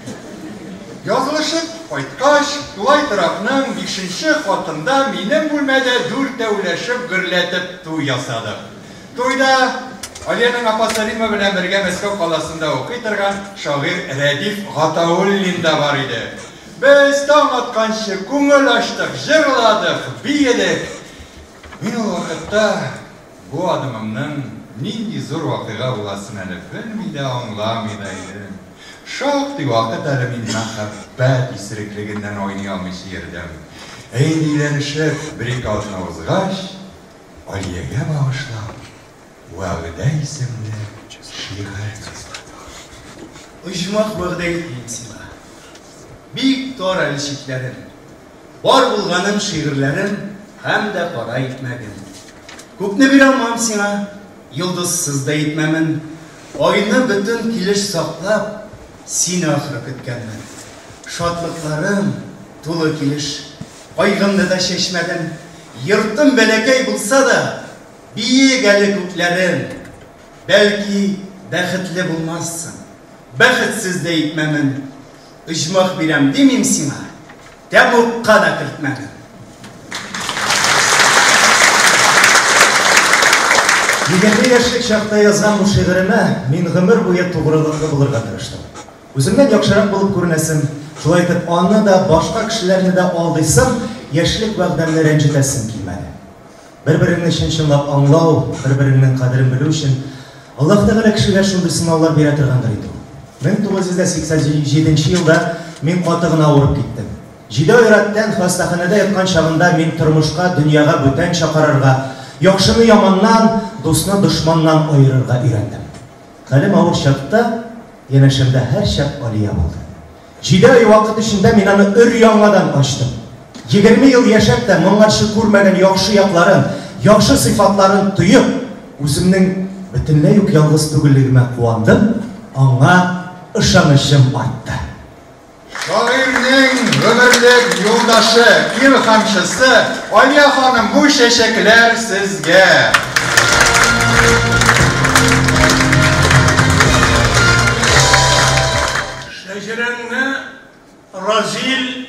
[SPEAKER 4] Yazılışıp Oytkaş, Tulay tarafının 5. katında minin bölmede 4 devleşip gürletip tuğ yasadık. Tuyda Aliye'nin apası Rima bilen birge Moskov kalasında okuyturgan şair Redif Gataulin de var idi. Biz tam atkanşı kungul açtık, jırladık, biyedik. Min o vakitte bu adımımın nindi zor vakıga olasını bilmeyde anlamayaydım. Şakti vakit elimin mehabbet isrikliğinden oynayamış yerdim. Eğnilenişip bir katına uzgaş, Aliye'ye bağışlap, Vağda isimli şiir.
[SPEAKER 3] Ujmaq vağda etmeyim sana. Büyük tor elişiklerim, var bulganım şiirlerim, hem de para etmegim. Köpne bir almam sana, yıldızsız da etmemin, ayını bütün kiliş saklap, seni ahırı kütkenmen. Şatlıklarım, tulu kiliş, aygımda da şeşmedim, yırttım belekey bulsa da, biye geli köklerim, belki bəxtli bulmazsın, bəxtsiz de etmemin, ujmaq birem demeyim sana, temukka da kırtmemin.
[SPEAKER 10] Егерде яшьлек чакта язган бу шигыремә мин гомер буе тугрылыкны булырга тырыштым. Үземнән яхшырак булып күренәсем, шулай итеп аны да, башка кешеләрне дә алдыйсым, яшьлек вәгъдәмне рәнҗетәсем килмәде. Бер-береңне чынлап аңлау, бер-береңнең кадерен белү өчен Аллаһ Тәгалә кешегә шундый сынаулар бирә торгандыр иде. 1987 елда мин каты гына авырып киттем. 7 ай рәттән хастаханәдә яткан чагында мин тормышка, дөньяга бүтән чакырырга, яхшыны яманнан, дусны дошманнан айырырга өйрәндем. Хәлем авыр чакта, янәшәмдә һәр чак Алия булды. 7 ай вакыт эчендә мин аны өр-яңадан ачтым. 20 ел яшәп тә моңарчы күрмәгән яхшы якларын, яхшы сыйфатларын тоеп, үземнең бөтенләй үк ялгыз түгеллегемә куандым, аңа ышанычым артты.
[SPEAKER 4] Şairning ömürlük yoldaşı, ilhamçısı Aliye Hanım bu şeşekler sizge.
[SPEAKER 11] Şecerenne razil,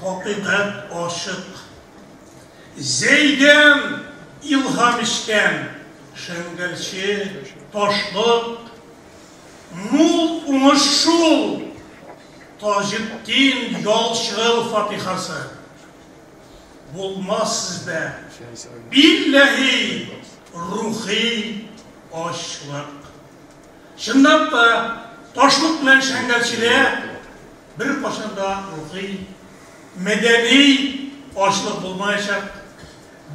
[SPEAKER 11] hakikat aşık. Zeydem ilham işken, şengelçi, taşlık, mul umuşul, Taceddin Yolçıl Fatihası. Bulmaz sizde billahi ruhi aşlık. Şundaq da taşlık bilen şengelçiliğe bir başında ruhi, medeni aşlık bulmayacak.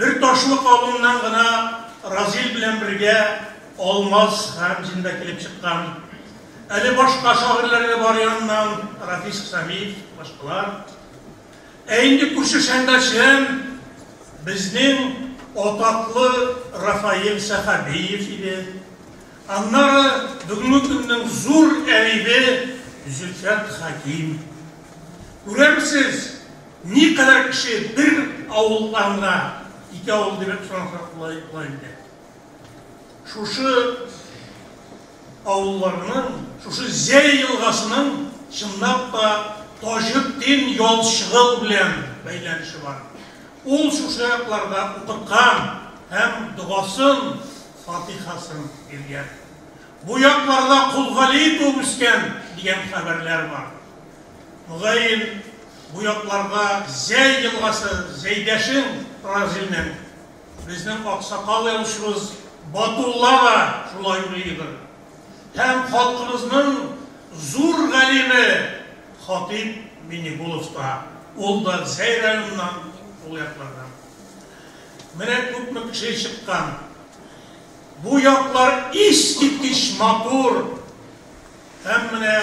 [SPEAKER 11] Bir taşlık alından gına razil bilen birge olmaz hem cinde kilip çıkkan. Ali başka şairlerine var yanından Rafik Samif, başkalar. Eğindi kurşu şendaşın bizning otaklı Rafael Sahabiyev idi. Anları bugünkü günden zor evibi Zülfiyat Hakim. Görürsünüz, ne kadar kişi bir avullarına, 2 avul demek sonra kolaydı. Şuşu avullarının, şuşu Zey yılgasının şındap da Taceddin Yolçıl bilen beylenişi var. Ol şuşu ayaklarda okutkan hem duasın, Fatihasın bilgen. Bu yaklarda Kulgali doğmuşken diyen haberler var. Muğayın bu yaklarda Zey yılgası, Zeydeş'in razilinin bizden aksakal yanışımız Batullah da şulay yürüyüdür. Hem halkımızın zor galimi Hatip Minibuluf'ta, ol da Zeyra'nından ol yaklardan. Mene köpmük şey çıkkan, bu yaklar iskitkiş matur, hem mene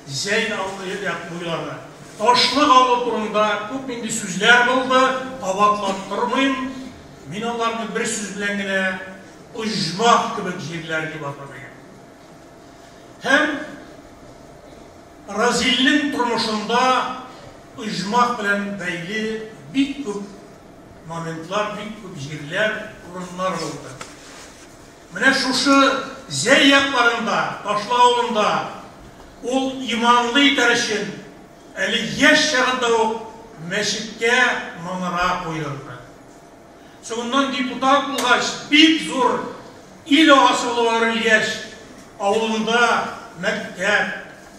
[SPEAKER 11] Zeyr aldığı yak buylarda. Taşlık alı turunda köp indi süzler buldu, avattırmayım. Min onlarını bir süz bilengine ujmaq kibik jirler gibi atlamayım. Hem razilin turmuşunda ujmaq bilen beyli bir köp моментлар, бик көп жерлер, урыннар болды. Менә шушы зәй якларында, Ташлы авылында ул иманлы итәр өчен әле яшь чагында ук мәчеткә манара куйдырды. Соңыннан депутат булгач, бик зур ил агасы булып үлгәч, авылында мәктәп,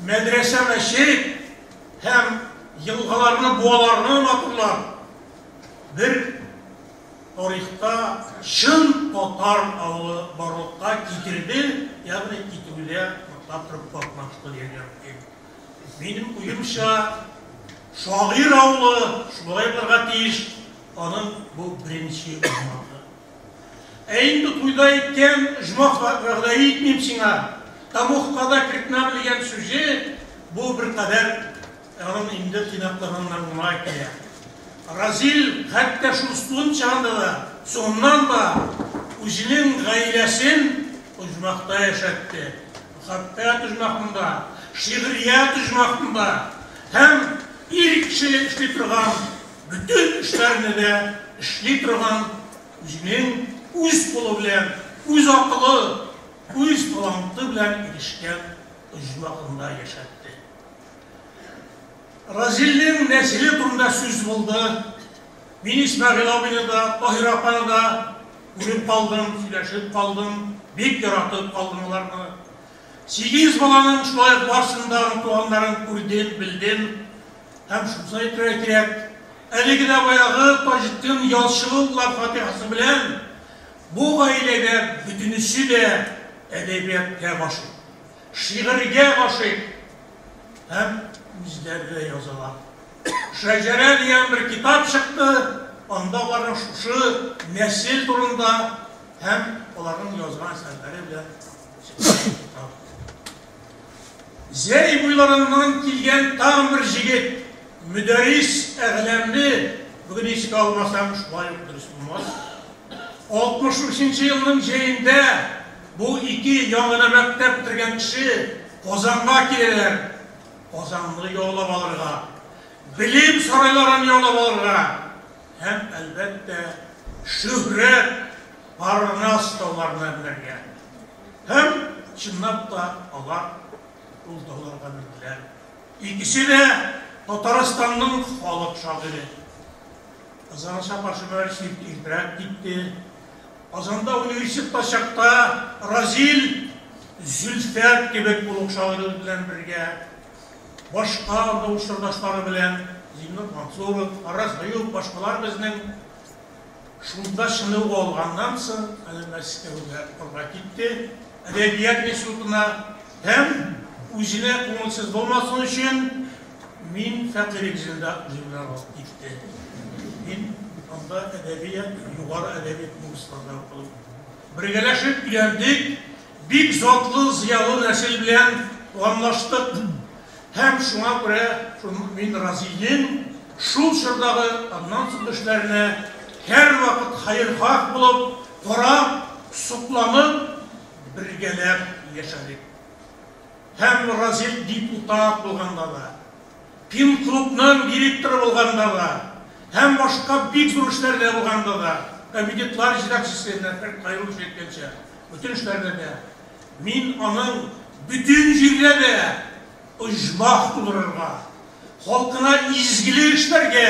[SPEAKER 11] мәдрәсә, мәчет һәм елгаларны, буаларны матурлап, bir тарихта шын татар авылы барлыкка китерде, ягъни китүгә татыр катнашты дигән. Минем уемча, шагыйрь авылы шулай булырга тиеш, аның бу беренче узмагы. Инде туйда иткән җмах вәгъдә итмим сиңа. Тамухка да кертмә дигән сүзе бу бер кадәр аның инде тыйнаклыгыннан гына килә. Разил хәтта шуныстын чагында да, соңыннан да үзенең гаиләсен оҗмахта яшәтте. Хәтта оҗмахында, шигърият оҗмахында һәм ил кеше эшли торган, бүтән эшләрне дә эшли торган үзенең үз кулы белән, үз акылы, үз таланты белән ирешкән оҗмахында яшәтте. Разилнең нәселе турында сүз булды. Мин Исмәгыйль абыйны да, Таһир апаны да күреп калдым, сөйләшеп калдым, бик яратып калдым аларны. 8 баланың шулай барсындагы туганнарын күрдем, белдем. Һәм шуны әйтергә кирәк. Әлеге дә баягы Таҗетдин Ялчыгыллар фатихасы белән бу гаиләдә бүтүнесе дә әдәбиятка гашыйк, шигырьгә гашыйк һәм үзләргә язалар. Шәҗәрә дигән бер китап чыкты, анда аларның шушы нәсел турында һәм аларның язган әсәрләре белән. Зәй буйларыннан килгән тагын бер җигет, müdәррис әгъләмне, бүген исәп алмасам шулай ук дөрес булмас. 63 елның җәендә бу ике яңгына мәктәп бетергән кеше Казанга киләләр. Казанны яулап алырга, билим сарайларын яулап алырга һәм әлбәттә шөһрәт парнас тауларына менәргә. Һәм чынлап та алар ул тауларга менделәр. Икесе дә Татарстанның халык шагыйре. Казан шәһәр университеты иртәрәк китте. Казанда университетта чакта Разил Зөлфәр кебек булып шагыйре белән бергә, башка учурдашлары белән, Зиннур Мансуров, Араз Аюп, башкалар безнең шунда чыныгып алганнан соң Мәскәүгә барып китте, әдәбият институтына һәм үзенә күңелсез булмасын өчен мин фәкыйрь җирдә алып китте. Мин анда әдәбият, югары әдәбият курсларында укыдым. Бергәләшеп өйрәндек, бик затлы, зыялы нәсел белән туганлаштык. Һәм шуңа күрә мин Разилнең шул чордагы аннан соң эшләренә һәр вакыт хәйр-хак булып, карап, сукланып, бергәләп яшәдек. Һәм Разил депутат булганда да, Пин клубның директоры булганда да, һәм башка бик зур эшләрдә булганда да, комитетлар җитәкчесе кайрылып җиткәнчә, бүтән эшләрдә дә мин аның бүтән җирдә дә оҗмах тудырырга, халкына изгилек эшләргә,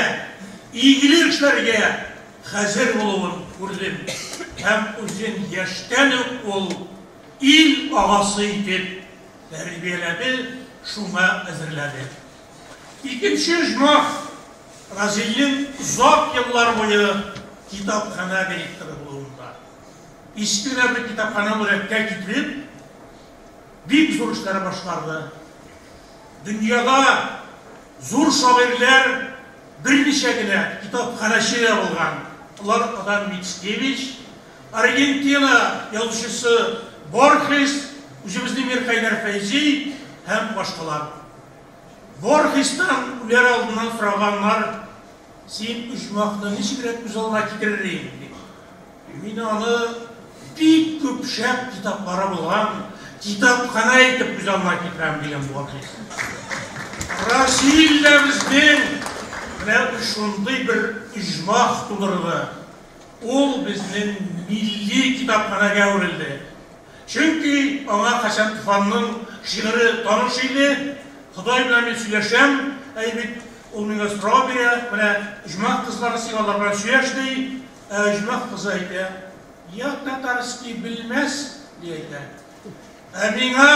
[SPEAKER 11] игелек эшләргә хәзер булуын күрдем. Һәм үзен яшьтән үк ул ил агасы итеп тәрбияләде, шуңа әзерләде. Икенче оҗмах Разилнең озак еллар буе китапхана директоры булуында. Искенә бер китапхана рәткә китереп, бик зур эшләр башларды. Дөньяда зур шагыйрьләр берничә генә китапханәче булган. Алар Адам Мицкевич, Аргентина язучысы Борхес, үзебезнең Мирхәйдәр Фәйзи һәм башкалар. Борхестан үләр алдыннан сораганнар, син оҗмахны ничек күз алдына китерерсең? Мин аны бик күп шәп китаплары булган, китапхана итеп күз алдына китерәм дигән Борхес. Разил дә безнең менә шундый бер иҗмах тудырды. Ул безнең милли китапханага әверелде. Чөнки аңа Хәсән Туфанның шигыре таныш иде. Ходай белән мин сөйләшәм, бит ул миңа сорау бирә, менә иҗмах кызлары сиңалар белән сөйләш ди. Иҗмах кызы әйтә, я татарский белмәс ди әйтә. Миңа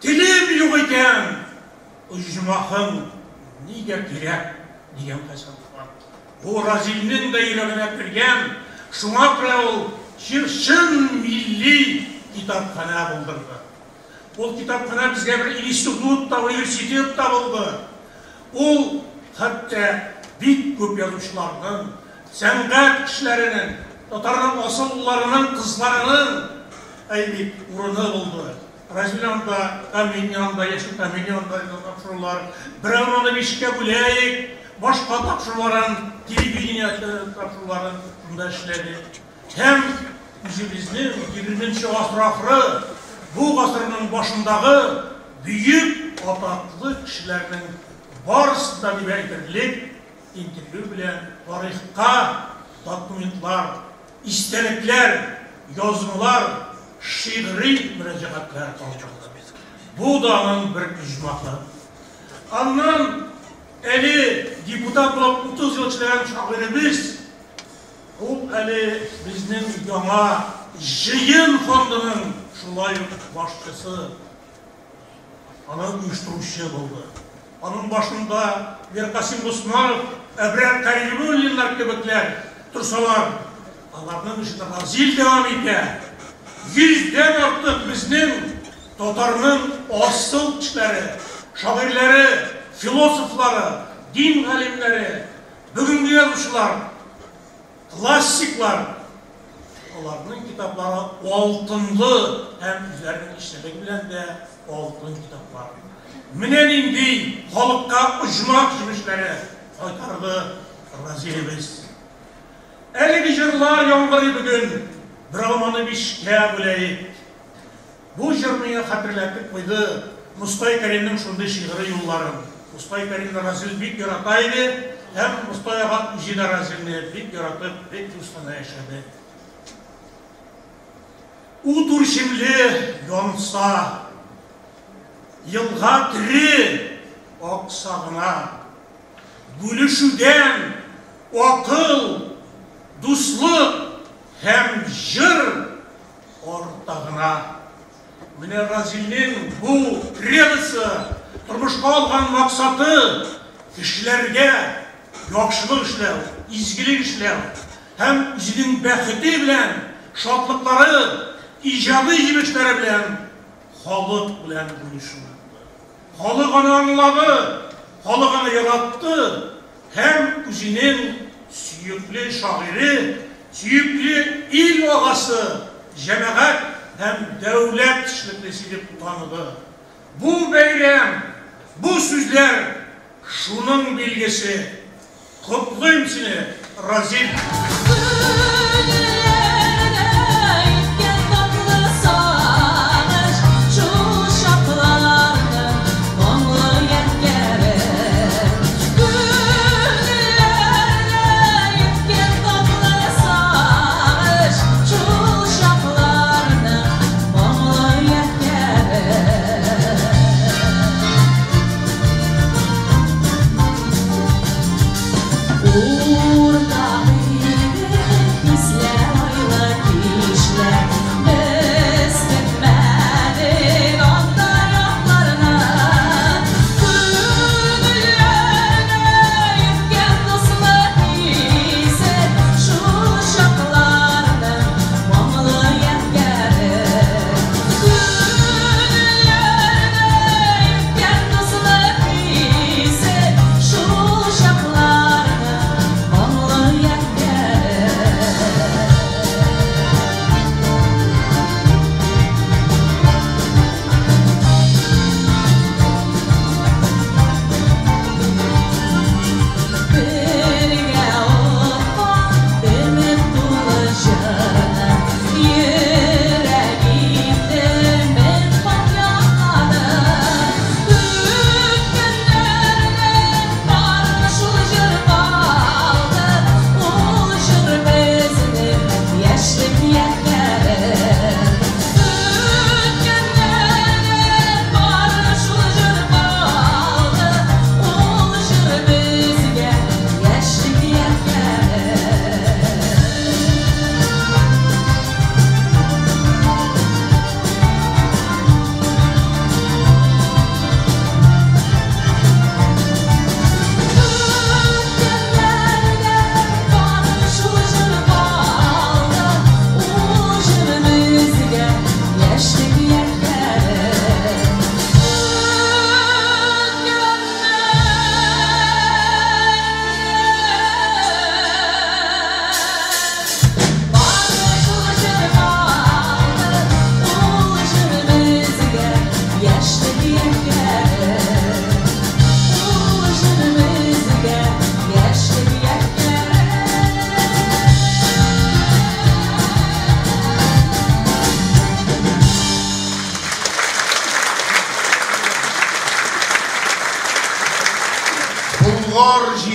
[SPEAKER 11] телем юк икән. Иҗмахың нигә кирәк дигән Хәсән Туфан. Бу Разилнең дә йөрәгенә кергән, шуңа күрә ул чын милли китапхана булдырды. Ул китапхана безгә бер институт та, университет та булды. Ул хәтта бик күп язучыларның, сәнгать кешеләренең, татарның асылларының, кызларының урыны булды. Разилянда, Каменянда, яшел Каменянда тапшырулар, Браунаны бишкә бүләйек, башка тапшыруларын, телевидение тапшыруларын шунда эшләде. Һәм үзебезнең 20-нче гасыр ахыры, бу гасырның башындагы бөек атаклы кешеләрнең барысы да дип әйтерлек интервью белән тарихка документлар, истәлекләр, язмалар, шигъри мөрәҗәгатьләр калдырды. Бу да аның бер иҗмахы. Аннан әле депутат булып 30 ел эшләгән шагыйребез, ул әле безнең яңа җыен фондының шулай башчысы, аның оештыручысы булды. Аның башында Веркасим Госманов, Әбрәр Кәримуллиннар кебекләр торсалар, аларның эше Разил дәвам итә. 100-дән артык безнең татарның асыл кешеләре, шагыйрьләре, философлары, дин галимнәре, бүгенге язучылар, классиклар, аларның китаплары алтынлы һәм үзләренең эшләге белән дә алтын китаплар. Менә нинди халыкка иҗмах җимешләре кайтарды Разилебез. Әлеге җырлар яңгырый бүген, Браунаны бишкә бүләйек. Бу җыр миңа хәтерләтеп куйды Мустай Кәримнең шундый шигъри юлларын. Мустай Кәримне Разил бик ярата иде, һәм Мустай ага үзе дә Разилне бик яратып, бик дустана яшәде. Утур шимле янса, елга тире аксагына, бүлешүдән акыл, дуслык һәм җыр ортагына. Менә Разилнең бу кредосы, тормышка алган максаты кешеләргә яхшылык эшләү, изгелек эшләү һәм үзенең бәхете белән, шатлыклары, иҗади җимешләре белән халык белән бүлешү. Халык аны аңлады, халык аны яратты һәм үзенең сөекле шагыйре, сөекле ил агасы, җәмәгать һәм дәүләт эшлеклесе дип таныды. Бу бәйрәм, бу сүзләр шуның билгесе. Котлыйм сине, Разил.
[SPEAKER 12] Urda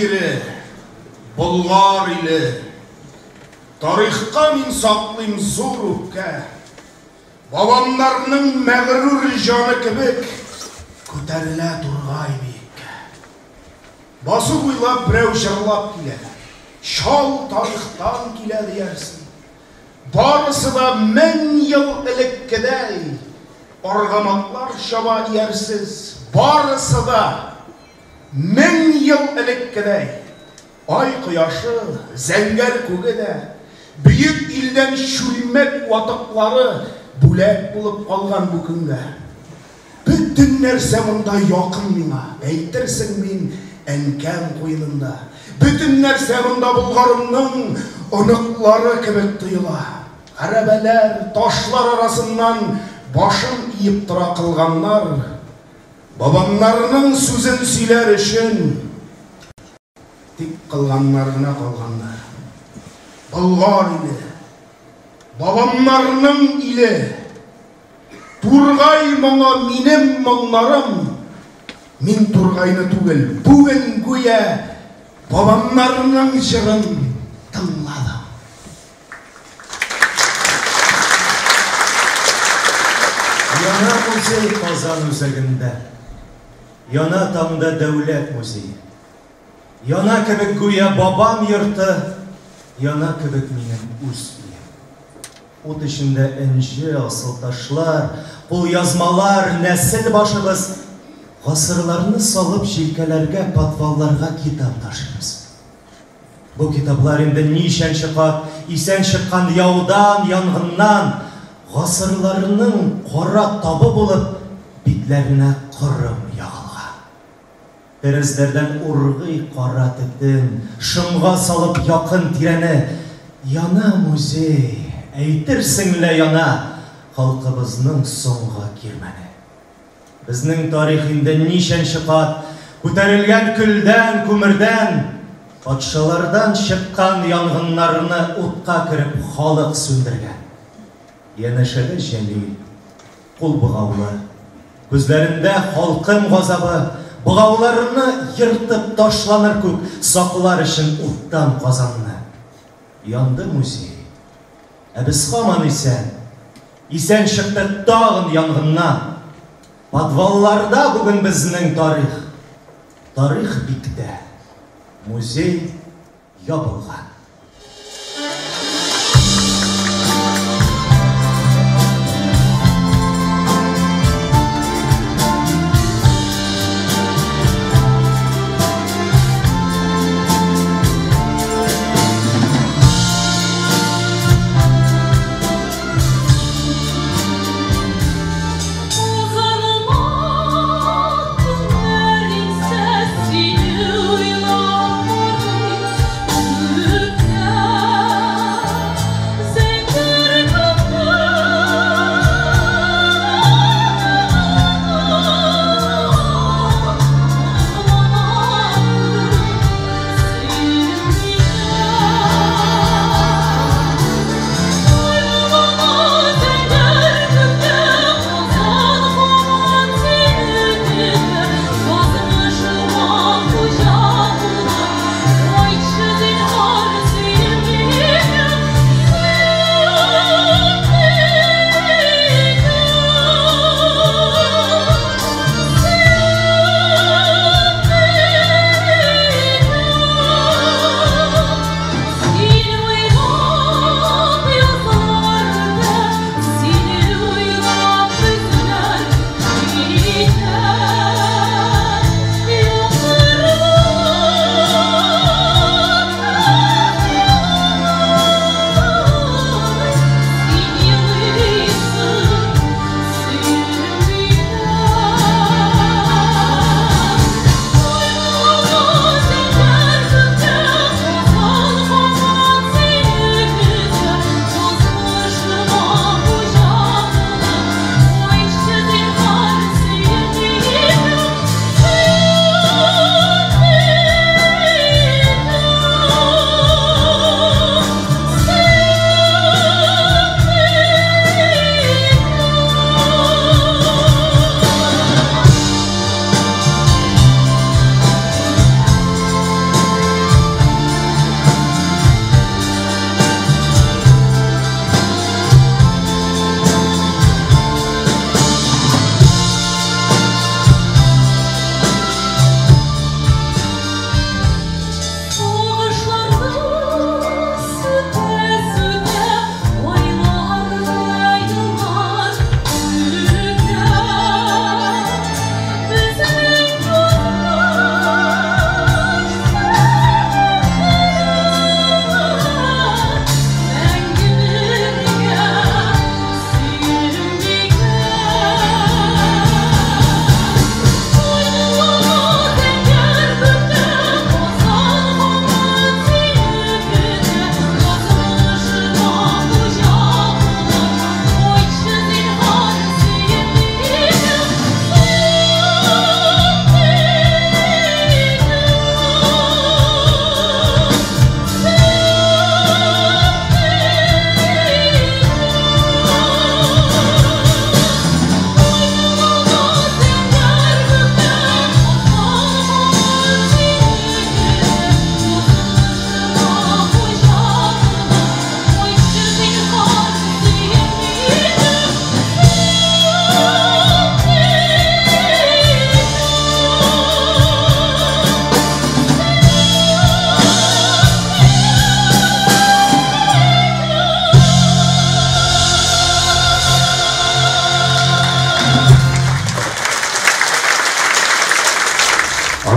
[SPEAKER 2] жері, Бұлғар илі. Тарихқа мен сақлым зор өпке. Babamlarının məğrur canı kibik, көтәрілә тұрғай бейікке. Басы бұйлап біреу жырлап келеді. Шал тарихтан келеді ерсін. Барысы да 1000 yıl іліккедей. Арғаматлар шаба ерсіз. Барысы да 1000 yıl іліккедей. Ай құяшы, зәңгәр көгеде. Büyük ilden şülmek vatıkları Бүләк болып қалған бүкінгі. Bütün нәрсе мұнда яқын миңа. Әйтерсің мен әнкәм қойнында. Bütün нәрсе мұнда Бұлғарымның ұнықлары кебек тыйыла. Әрәбәләр, ташлар арасынан башын иіп тұра қылғаннар. Бабамларының сөзін сөйлер үшін тек қылғанларына қалғандар. Бұлғар илі, babamlarının ile Turgay мұңа minем мұңларым, min Turgayны түгел, бүгін güya babamlarının жырын тыңладым.
[SPEAKER 10] Яна музей Қазан өзегінде, яна таңда дәулет музейі. Яна кебек güya babam йорты, яна кебек минем үз үйім. От ішінде інжі, асылташлар, бұл язмалар, нәсіл башыбыз, ғасырларны салып желкелерге, подвалларға китап ташымыз. Бұл китаплар енді нишен шықат, исен шыққан яудан, яңғыннан, ғасырларының қора табы болып, битлеріне құрым яғылға. Терезлерден ұрғы қара тітін, шымға салып яқын тирені, яна музей, әйтерсіңле яна халқыбызның соңға кирмәне. Біздің тарихында нишен шықат, көтәрілген күлден, көмірден, патшалардан шыққан яңғынларыны отқа кіріп халық сөндірген. Янашәлі жәлил, қол бұғаулы, көзлерінде халқым ғазабы, бұғауларыны ертіп ташланыр көк, сақылар үшін оттан қазанны. Янды музей. Әбіз қаман исән шықты тағын яңғыннан. Подвалларда бүгін біздің тарих. Тарих бікті. Музей ябылған.
[SPEAKER 12] Sesini uyulamaz.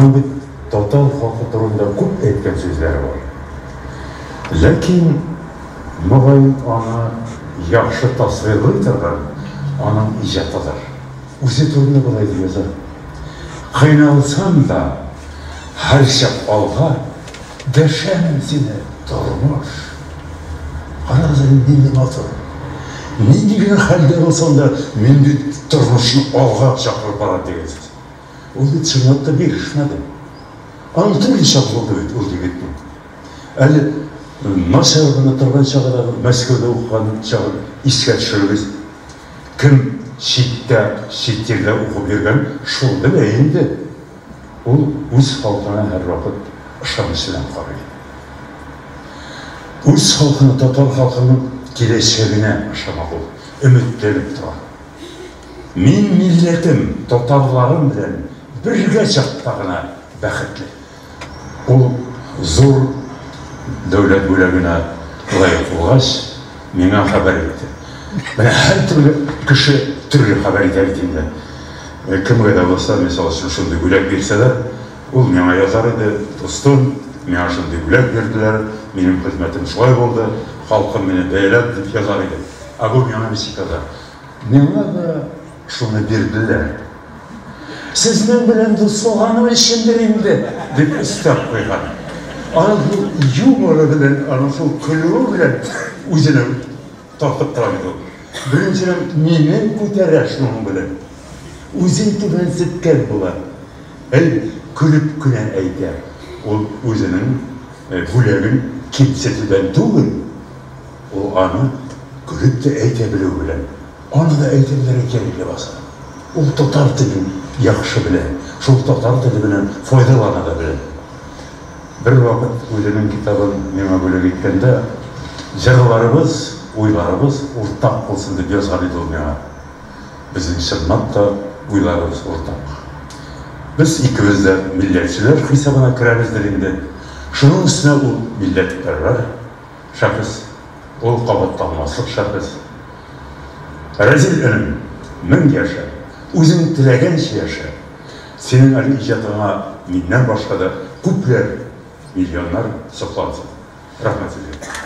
[SPEAKER 12] Аның бит татар халкы турында күп әйткән сүзләре бар. Ләкин мөгаен аны яхшы тасвирлый торган аның иҗатыдыр. Үзе турында болай дип яза. Кыйналсам да һәр чак алга дәшәм сине тормыш. Карагыз нинди матур. Нинди генә хәлдә булсам да мин бит тормышны алга чакырып бара дигән сүз. Ул бит чынлап та бирешмәде. Аның төрле чак булды бит ул егетнең. Әле начар гына торган чагында Мәскәүдә укыган чагын искә төшерегез. Кем чит җирдә укып йөргән шул белә инде. Ул үз халкына һәр вакыт ышаныч белән карый. Үз халкына, татар халкының киләчәгенә ышана ул, өметләнеп тора. Мин милләтем, татарларым белән бергә чакта гына бәхетле. Ул зур дәүләт бүләгенә лаек булгач, миңа хәбәр итте. Менә һәр төрле кеше төрле хәбәр итә бит инде. Кемгә дә булса, мисал өчен шундый бүләк бирсәләр, ул миңа язар иде, достым, миңа шундый бүләк бирделәр, минем хезмәтем шулай булды, халкым мине бәйләп дип язар иде. Ә бу миңа ничек яза? Миңа да шуны бирделәр. Сезнең белән дуслыганым өчендер инде, дип өстәп куйган. Аны бу юморы белән, аны шул көлүе белән үзенә тартып тора иде. Беренчедән мине күтәрә шуның белән. Үзен түбәнсеткән була. Көлеп кенә әйтә. Ул үзенең бүләген кимсетүдән түгел. Ул аны көлеп тә әйтә белү белән. Аны да әйтә белергә кирәк баса. Ул татар телен яхшы белә. Шул татар теле белән файдалана да белә. Бер вакыт үзенең китабын миңа бүләк иткәндә, җырларыбыз, уйларыбыз уртак булсын дип язган иде ул миңа. Безнең чынлап та уйларыбыз уртак. Biz ikimiz de milletçiler hesabına kiremizdir indi. Şunun üstüne ol milletperver şahıs, ol kabatlanmaslık şahıs. Rezil önüm, min yaşa, uzun tilegen şey yaşa. Senin ali icatına mindən başka da kupler, milyonlar soklansın. Rahmet ediyorum.